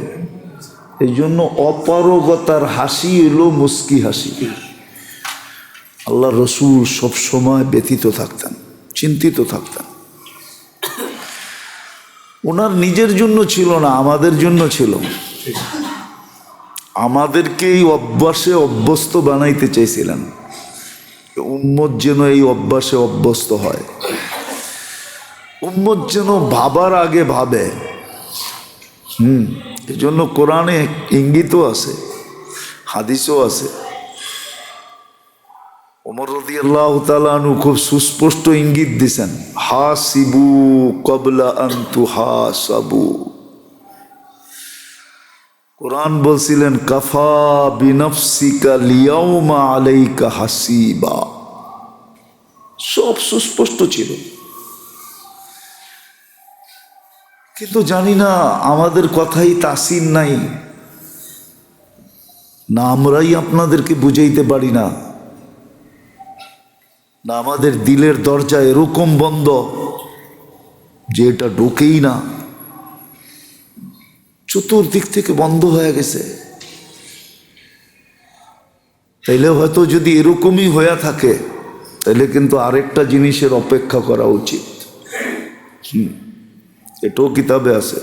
এই জন্য অপারগতার হাসি এলো মুস্কি হাসি। আল্লাহ রসুল সবসময় ব্যথিত থাকতেন, চিন্তিত থাকতেন। ওনার নিজের জন্য ছিল না, আমাদের জন্য ছিল। আমাদেরকে এই অভ্যাসে অভ্যস্ত বানাইতে চাইছিলেন, উম্মত যেন এই অভ্যাসে অভ্যস্ত হয়, উম্মত যেন ভাবার আগে ভাবে। এই জন্য কোরআনে ইঙ্গিতও আছে, হাদিসও আছে। ওমর রাদিয়াল্লাহু তাআলা আনহু খুব সুস্পষ্ট ইঙ্গিত দিছেন, হাসিবু ক্বাবলা আন তুহাসাবু। কোরআন বলছিলেন কাফা বিনফসিকা লিয়াউমা আলাইকা হাসিবা। সব সুস্পষ্ট ছিল, কিন্তু জানি না আমাদের কথাই তাসির নাই না, আমরাই আপনাদেরকে বুঝাইতে পারি না, না আমাদের দিলের দরজা এরকম বন্ধ যে এটা ঢোকেই না, চতুর্দিক থেকে বন্ধ হয়ে গেছে। তাইলে হয়তো যদি এরকমই হয়ে থাকে, তাহলে কিন্তু আরেকটা জিনিসের অপেক্ষা করা উচিত। এটাও কিতাবে আছে।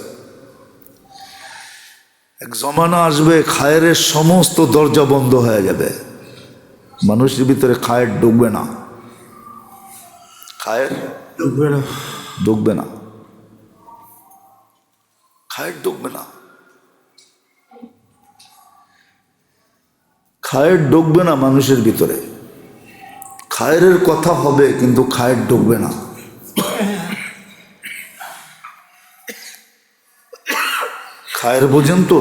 এক জমানা আসবে খায়ের সমস্ত দরজা বন্ধ হয়ে যাবে, মানুষের ভিতরে খায়ের ঢুকবে না, খায়ের ঢুকবে না, খায়ের ঢুকবে না, খায়ের ঢুকবে না মানুষের ভিতরে। খায়ের কথা হবে কিন্তু খায়ের ঢুকবে না। খায়ের বুঝেন তো?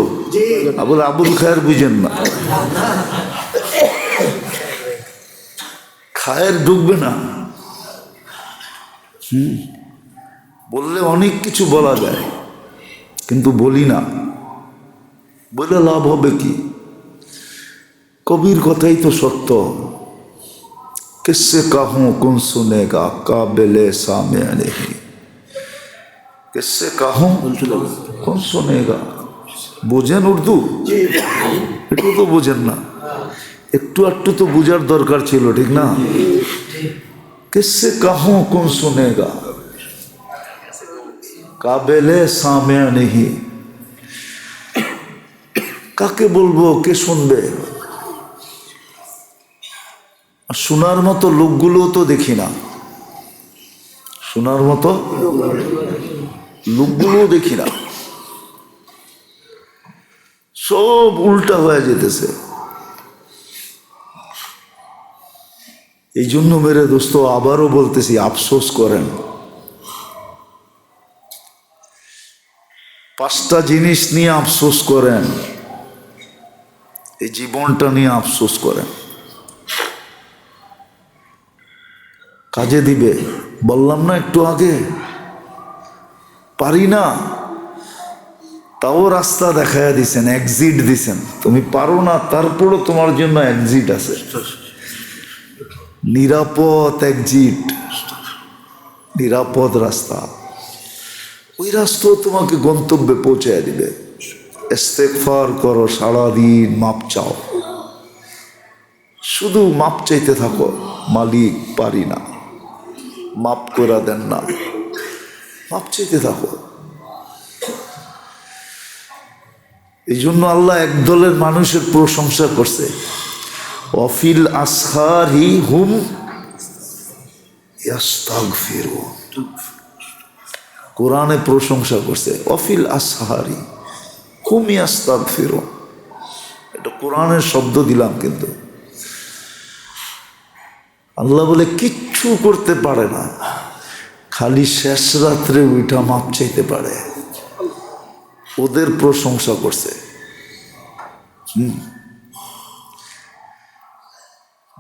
আবুল খায়ের বুঝেন না, খায়ের ঢুকবে না। বললে অনেক কিছু বলা যায়, কিন্তু বলি না, বলে লাভ হবে কি? কবির কথাই তো সত্য, কিসসে কাহুঁ কোন শুনেগা কাবিলে সামে নেহি, কিসসে কাহুঁ কোন শুনেগা। বোঝেন উর্দু? একটু তো বোঝেন না, একটু একটু তো বোঝার দরকার ছিল, ঠিক না? কিসসে কাহুঁ কোন শুনেগা কাবিলে সামে নেহি। কাকে বলবো, কে শুনবে? শোনার মতো লোকগুলোও তো দেখি না, শোনার মতো লোকগুলোও দেখি না। সব উল্টা হয়ে যেতেছে। এই জন্য মেরে দোস্ত আবারও বলতেছি, আফসোস করেন। 5টা জিনিস নিয়ে আফসোস করেন, এই জীবনটা নিয়ে আফসোস করেন। কাজে দিবে, বললাম না একটু আগে, পারি না, তাও রাস্তা দেখায়া দিছেন, এক্সিট দিছেন। তুমি পারো না, তারপরও তোমার জন্য এক্সিট আছে, নিরাপদ এক্সিট, নিরাপদ রাস্তা। ওই রাস্তাও তোমাকে গন্তব্যে পৌঁছায় দিবে। ইস্তেগফার করো, সারাদিন মাপ চাও, শুধু মাপ চাইতে থাকো, মালিক পারি না, মাপ করে দেন না, মাপ চাইতে থাকো। এই জন্য আল্লাহ একদলের মানুষের প্রশংসা করছে, ওয়াফিল আসহারি হুম ইয়াস্তাগফিরুন। কোরআনে প্রশংসা করছে, ওয়াফিল আসহারি হুম ইয়াস্তাগফিরুন। এটা কোরআনের শব্দ দিলাম, কিন্তু আল্লাহ বলে কিচ্ছু করতে পারে না, খালি শেষ রাত্রে উঠা মাপ চাইতে পারে। ওদের প্রশংসা করছে।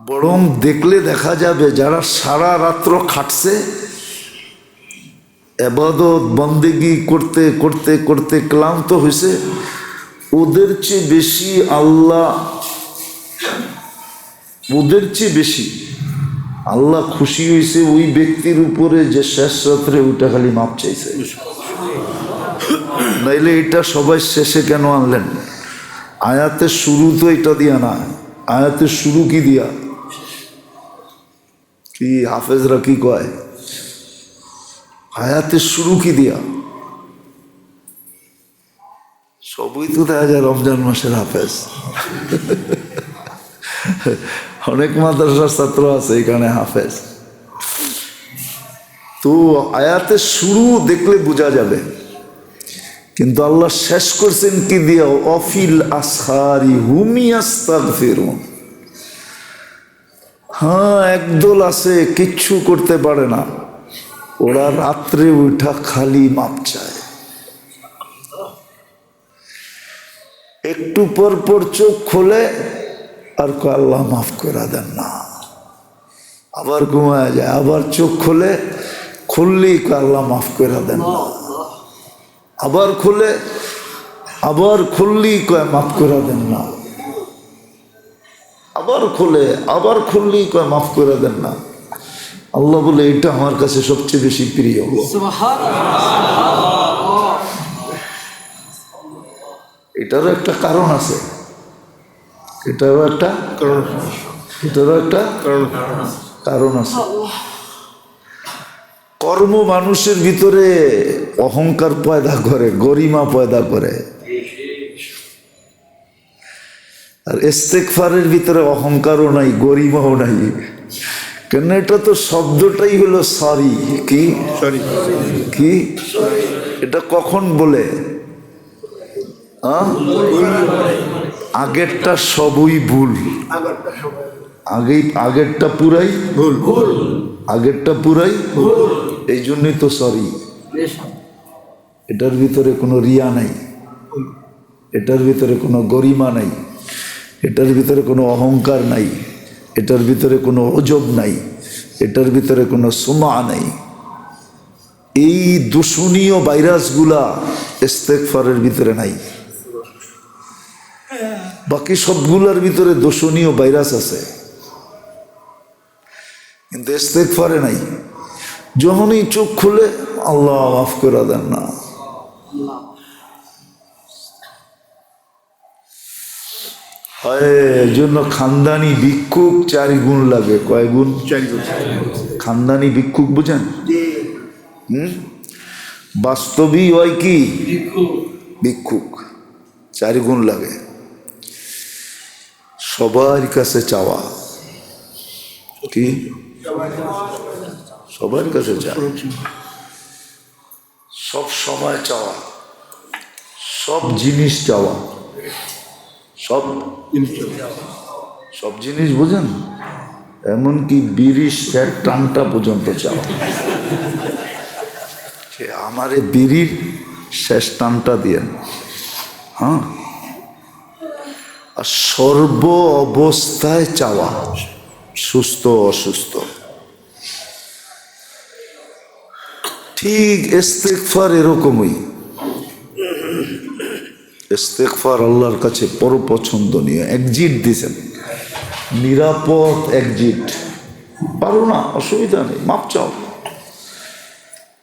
বরং দেখলে দেখা যাবে যারা সারা রাত্র খাটছে, ইবাদত বন্দেগি করতে করতে করতে ক্লান্ত হয়েছে, ওদের চেয়ে বেশি আল্লাহ, ওদের চেয়ে বেশি আল্লাহ খুশি হয়েছে ওই ব্যক্তির উপরে যে শেষ রাত্রে ওইটা খালি মাপ চাইছে। নাইলে এটা সবাই শেষে কেন আনলেন? আয়াতের শুরু তো এটা দিয়া না, আয়াতের শুরু কি দিয়া? কি হাফেজরা কি কয়, আয়াতের শুরু কি দিয়া? সবই তো দেখা যায় রমজান মাসের হাফেজ। অনেক মাদ্রাসার ছাত্র আছে এখানে হাফেজ। তো আয়াতের শুরু দেখলে বোঝা যাবে, কিন্তু আল্লাহ শেষ করছেন কি দিয়া? অফিল আসহারি হুম ইয়াস্তাগফিরুন। হ্যাঁ, একদল আছে কিচ্ছু করতে পারে না, ওরা রাত্রে উঠা খালি মাপ চায়। একটু পর পর চোখ খোলে আর আল্লাহ মাফ করে দেন না, আবার ঘুমায় যায়, আবার চোখ খোলে, খুললেই আল্লাহ মাফ করে দেন না, আবার খুলে, আবার খুললেই কয় মাফ করে দেন না, আবার খুলে, আবার খুললেই কয় মাফ করে দেন না। আল্লাহ বলে এটা আমার কাছে সবচেয়ে বেশি প্রিয়। এটারও একটা কারণ আছে, এটারও একটা কারণ আছে। কর্ম মানুষের ভিতরে অহংকার পয়দা করে, গরিমা পয়দা করে, আর ইস্তেগফারের ভিতরে অহংকারও নাই, গরিমাও নাই। কেন? এটা তো শব্দটাই হলো সরি। কি সরি? কি এটা কখন বলে? আগেরটা সবই ভুল, আগেরটা পুরাই ভুল, আগেরটা পুরাই ভুল, এই জন্যই তো সরি। এটার ভিতরে কোনো রিয়া নাই, এটার ভিতরে কোনো গরিমা নাই, এটার ভিতরে কোনো অহংকার নাই, এটার ভিতরে কোনো অজব নাই, এটার ভিতরে কোনো সুমা নাই। এই দূষণীয় ভাইরাসগুলা ইস্তেগফারের ভিতরে নাই। বাকি সবগুলোর ভিতরে দূষণীয় ভাইরাস আছে, কিন্তু ইস্তেগফারে নাই। যখনই চোখ খুলে আল্লাহ মাফ করে দেন না, এর জন্য খানদানি ভিক্ষুক 4 গুণ লাগে। কয় গুণ? 4 গুণ। খানদানি ভিক্ষুক বুঝেন? বাস্তবিক হয় কি ভিক্ষুক, 4 গুণ লাগে। সবার কাছে চাওয়া, কি সবার কাছে চাওয়া, সব সময় চাওয়া, সব জিনিস চাওয়া, সব সব জিনিস বোঝেন, এমনকি বিড়ির শেষ টানটা পর্যন্ত চাওয়া, যে আমারে বিড়ির শেষ টানটা দিয়েন। হ্যাঁ, আর সর্ব অবস্থায় চাওয়া, সুস্থ অসুস্থ। ঠিক ইস্তেগফার এরকমই। ইস্তেগফার আল্লাহর কাছে বড় পছন্দনীয়। এক্সিট দিছেন, নিরাপদ এক্সিট। পারো না, অসুবিধা নেই, মাপ চাও।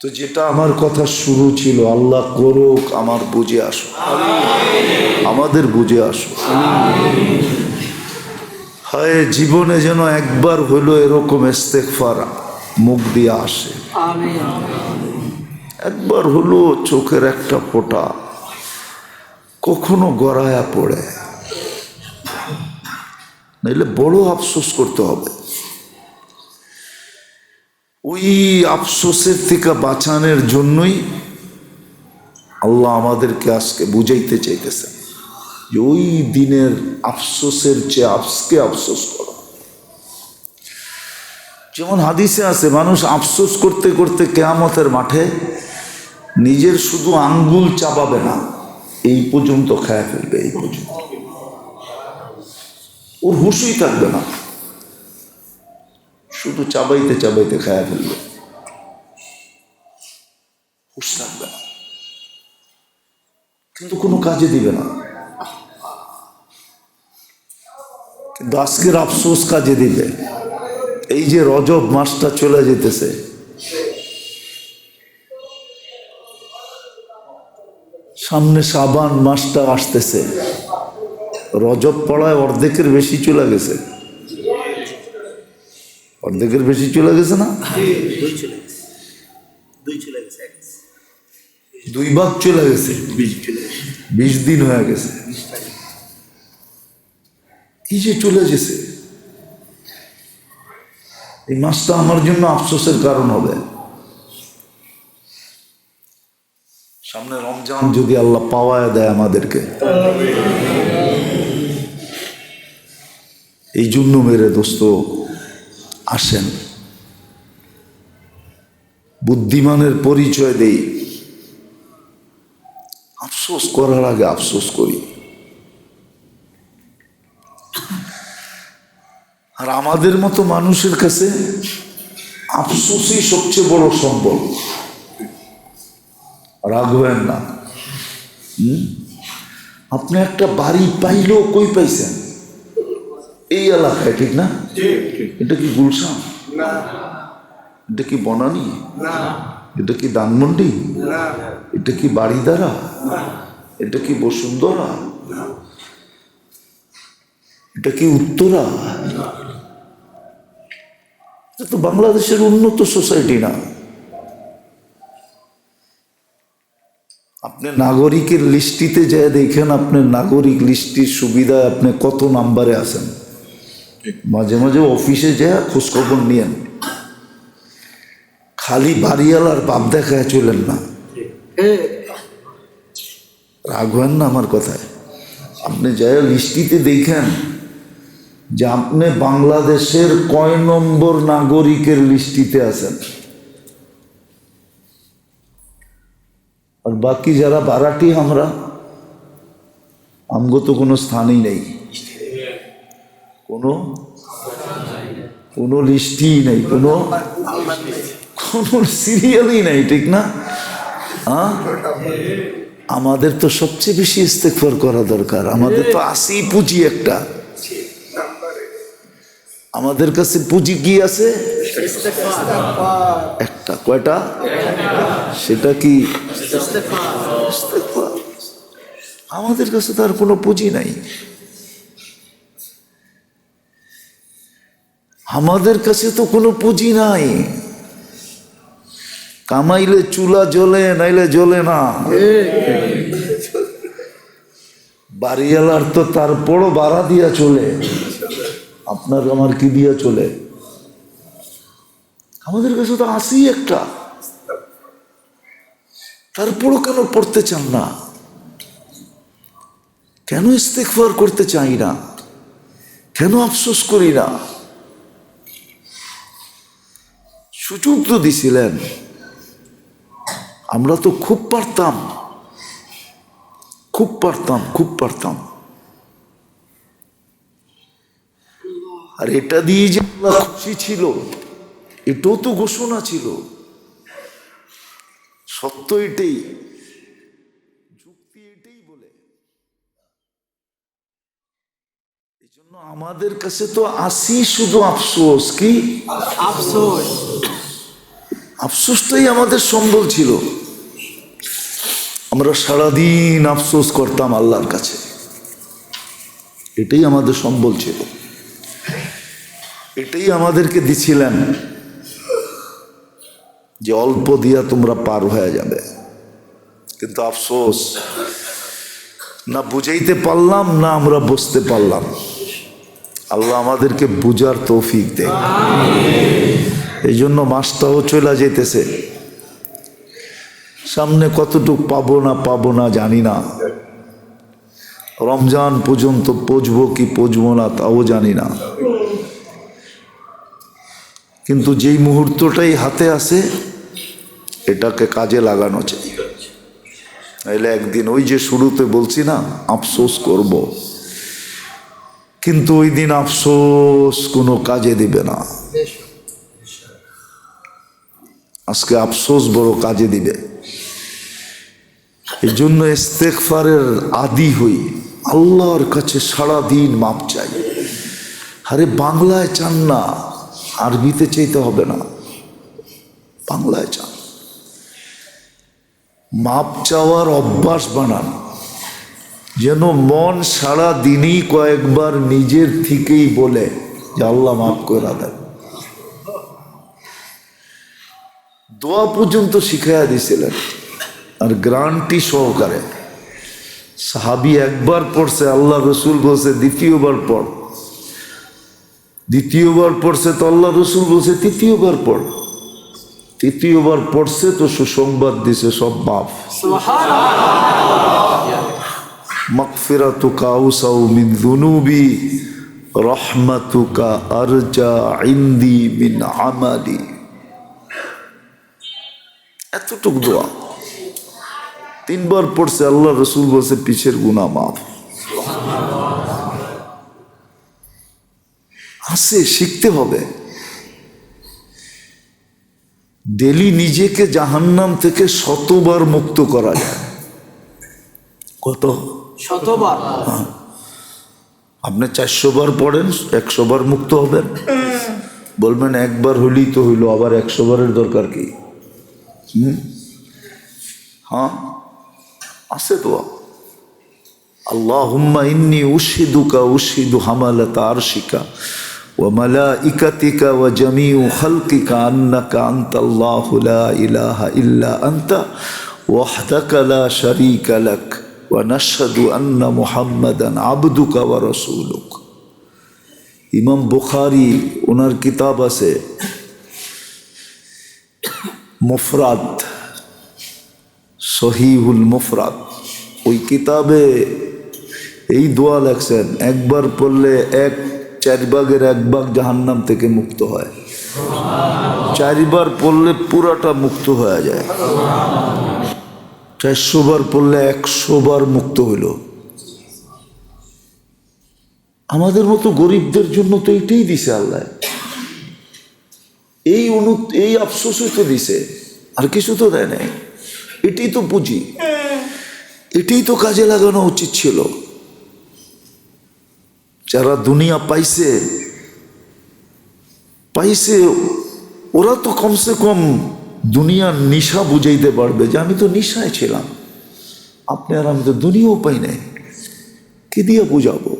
তো যেটা আমার কথা শুরু ছিল, আল্লাহ করুক আমার বুঝে আসো, আমাদের বুঝে আসো। হায় জীবনে যেন একবার হইলো এরকম ইস্তেগফার মুখ দিয়ে আসে, একবার হলো চোখের একটা ফোঁটা কখনো গড়ায়া পড়ে, নাইলে বড় আফসোস করতে হবে। ওই আফসোসের থেকে বাঁচানোর জন্যই আল্লাহ আমাদেরকে আজকে বুঝাইতে চাইতেছেন যে ওই দিনের আফসোসের চেয়ে আজকে আফসোস করো। যেমন হাদিসে আছে, মানুষ আফসোস করতে করতে কিয়ামতের মাঠে নিজের শুধু আঙ্গুল চাবাবে না, এই পর্যন্ত খেয়ে ফেলবে, এই পর্যন্ত ওর হুঁশই থাকবে না, শুধু চাবাইতে চাবাইতে খেয়ে ফেলবে, হুঁশ থাকবে না, কিন্তু কোনো কাজে দিবে না। কিন্তু আজকের আফসোস কাজে দিবে। এই যে রজব মাসটা চলে যেতেছে, সামনে শাবান মাসটা আসতেছে, রজব পড়ায় অর্ধেকের বেশি চলে গেছে, অর্ধেকের বেশি চলে গেছে না, 2 ভাগ চলে গেছে, 20 দিন হয়ে গেছে। এই যে চলে গেছে, এই মাসটা আমার জন্য আফসোসের কারণ হবে। সামনে রমজান যদি আল্লাহ পাওয়ায় দেয় আমাদেরকে, এই জন্য মেরে দোস্ত আসেন, বুদ্ধিমানের পরিচয় দেই, আফসোস করার আগে আফসোস করি। আর আমাদের মতো মানুষের কাছে আফসোসই সবচেয়ে বড় সম্বল। রাখবেন না, আপনি একটা বাড়ি পাইলেও কই পাইছেন? এই এলাকায়, ঠিক না? এটা কি গুলশান? এটা কি বনানী? এটা কি ধানমন্ডি? এটা কি বাড়িদারা? এটা কি বসুন্ধরা? এটা কি উত্তরা? এটা তো বাংলাদেশের উন্নত সোসাইটি না। আপনি নাগরিকের লিস্টিতে যায় দেখেন, আপনার নাগরিক লিস্টির সুবিধায় আপনি কত নাম্বারে আছেন। মাঝে মাঝে অফিসে যায় খোঁজখবর নিয়েন, খালি বাড়িওয়ালার বাপ দেখায় চলেন না। রাখবেন না আমার কথায়। আপনি যাই লিস্টিতে দেখেন যে আপনি বাংলাদেশের কয় নম্বর নাগরিকের লিস্টিতে আছেন, আর বাকি যারা বারাটি আমরা, আমগো তো কোনো স্থানই নেই, কোনো লিস্টই নেই, কোনো সিরিয়ালই নেই, ঠিক না? আমাদের তো সবচেয়ে বেশি ইস্তেগফার করা দরকার। আমাদের তো আসেই পুঁজি একটা, আমাদের কাছে পুঁজি কি আছে? একটা। কয়টা? সেটা কি ইস্তেগফার। আমাদের কাছে তার কোনো পুঁজি নাই। আমাদের কাছে তো কোনো পুঁজি নাই। কামাইলে চুলা জ্বলে, নাইলে জ্বলে না। বাড়িওয়ালার তো তারপরও ভাড়া দিয়া চলে, আপনার আমার কি দিয়া চলে? আমাদের কাছে তো আসি একটা, তারপরও কেন পড়তে চান না? কেন ইস্তেগফার করতে চাই না? কেন আফসোস করি না? সুযোগ তো দিছিলেন, আমরা তো খুব পারতাম, খুব পারতাম, খুব পারতাম। আর এটা দিয়ে যে আল্লাহ খুশি ছিল, এটাও তো ঘোষণা ছিল। সত্য এটাই, যুক্তি এটাই বলে। এই জন্য আমাদের কাছে তো আসি শুধু আফসোস। কি আফসোস? আফসোসটাই আমাদের সম্বল ছিল। আমরা সারাদিন আফসোস করতাম আল্লাহর কাছে, এটাই আমাদের সম্বল ছিল, এটাই আমাদেরকে দিছিলেন যে অল্প দিয়া তোমরা পার হয়ে যাবে। কিন্তু আফসোস, না বুঝাইতে পারলাম, না আমরা বুঝতে পারলাম। আল্লাহ আমাদেরকে বুঝার তৌফিক দেয়। এই জন্য মাসটাও চলে যেতেছে, সামনে কতটুকু পাবো না জানি না। রমজান পর্যন্ত পৌঁছবো কি পৌঁছবো না তাও জানি না। কিন্তু যেই মুহূর্তটাই হাতে আসে এটাকে কাজে লাগানো চাই। নাহলে একদিন ওই যে শুরুতে বলছি না, আফসোস করব, কিন্তু ওই দিন আফসোস কোনো কাজে দিবে না। আজকে আফসোস বড় কাজে দিবে। এই জন্য ইস্তেগফারের আদি হই, আল্লাহর কাছে সারাদিন মাপ চাই। আরে বাংলায় চান না, আরবিতে চাইতে হবে না, বাংলায় চান। মাপ চাওয়ার অভ্যাস বানান, যেন মন সারা দিনই কয়েকবার নিজের থেকেই বলে যে আল্লাহ মাফ করে দেন। দোয়া পর্যন্ত শিখাইয়া দিয়েছিলেন, আর গ্রান্টি সহকারে। সাহাবি একবার পড়ছে, আল্লাহ রসুল বলছে দ্বিতীয়বার পড়। দ্বিতীয়বার পড়ছে তো আল্লাহ রসুল বলছে তৃতীয়বার পড়। তৃতীয়বার পড়ছে তো সুসংবাদ দিছে সব মাফ। মাগফিরাতুকা আউসাউ মিন যুনুবি রহমাতুকা আরজা ইনদি মিন আমালি। এতটুক দোয়া তিনবার পড়ছে, আল্লাহ রসুল বলছে পিছের গুনাহ মাফ। আছে, শিখতে হবে। ডেলি নিজেকে জাহান্নাম থেকে 100বার মুক্ত করা যায়। কত? 100বার। আপনি 400 বার পড়েন, 100 বার মুক্ত হবেন। বলবেন একবার হইলেই তো হইল, আবার 100 বারের দরকার কি? হ্যাঁ, আছে তো। আল্লাহুম্মা ইন্নী উশহিদুকা উশহিদু হামালাতা আরশিকা ওয়া মালাইকাতিকা ওয়া জামিউ খালকিকা আন্নাকা আনতাল্লাহু লা ইলাহা ইল্লা আনতা ওয়াহদাকা লা শারীকা লাক ওয়া নাশহাদু আন্না মুহাম্মাদান আবদুকা ওয়া রাসূলুক। ইমাম বুখারী ওনার কিতাব আছে মুফরাদ, সহিহুল মুফরাদ। ওই কিতাবে এই দোয়া লেখছেন, একবার পড়লে 1/4 জাহান্নাম থেকে মুক্ত হয়। 4 বার পড়লে পুরাটা মুক্ত হয়ে যায়। 400 বার পড়লে 100 বার মুক্ত হইল। আমাদের মতো গরিবদের জন্য তো এইটাই দিছে আল্লাহ। এই আফসোসই তো দিছে, আর কিছু তো দেয় নাই। এটাই তো পুঁজি, এটাই তো কাজে লাগানো উচিত ছিল। যারা দুনিয়া পাইছে ওরা তো কমসে কম দুনিয়ার নিশা বুঝাইতে পারবে যে আমি তো নিশায় ছিলাম। আপনি আর আমি তো দুনিয়াও পাই নাই, কি দিয়ে বুঝাবো?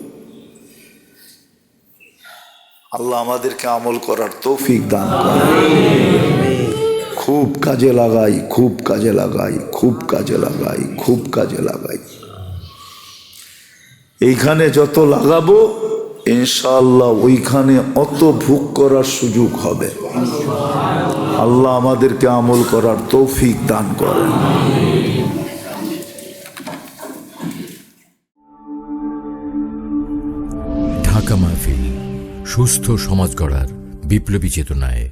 আল্লাহ আমাদেরকে আমল করার তৌফিক দান করেন। খুব কাজে লাগাই, খুব কাজে লাগাই, খুব কাজে লাগাই, খুব কাজে লাগাই। এইখানে যত লাগাবো ইনশাআল্লাহ ওইখানে অত ভোগ করার সুযোগ হবে। আল্লাহ আমাদেরকে আমল করার তৌফিক দান করেন। মাহফিল সুস্থ সমাজ গড়ার বিপ্লবী চেতনায়।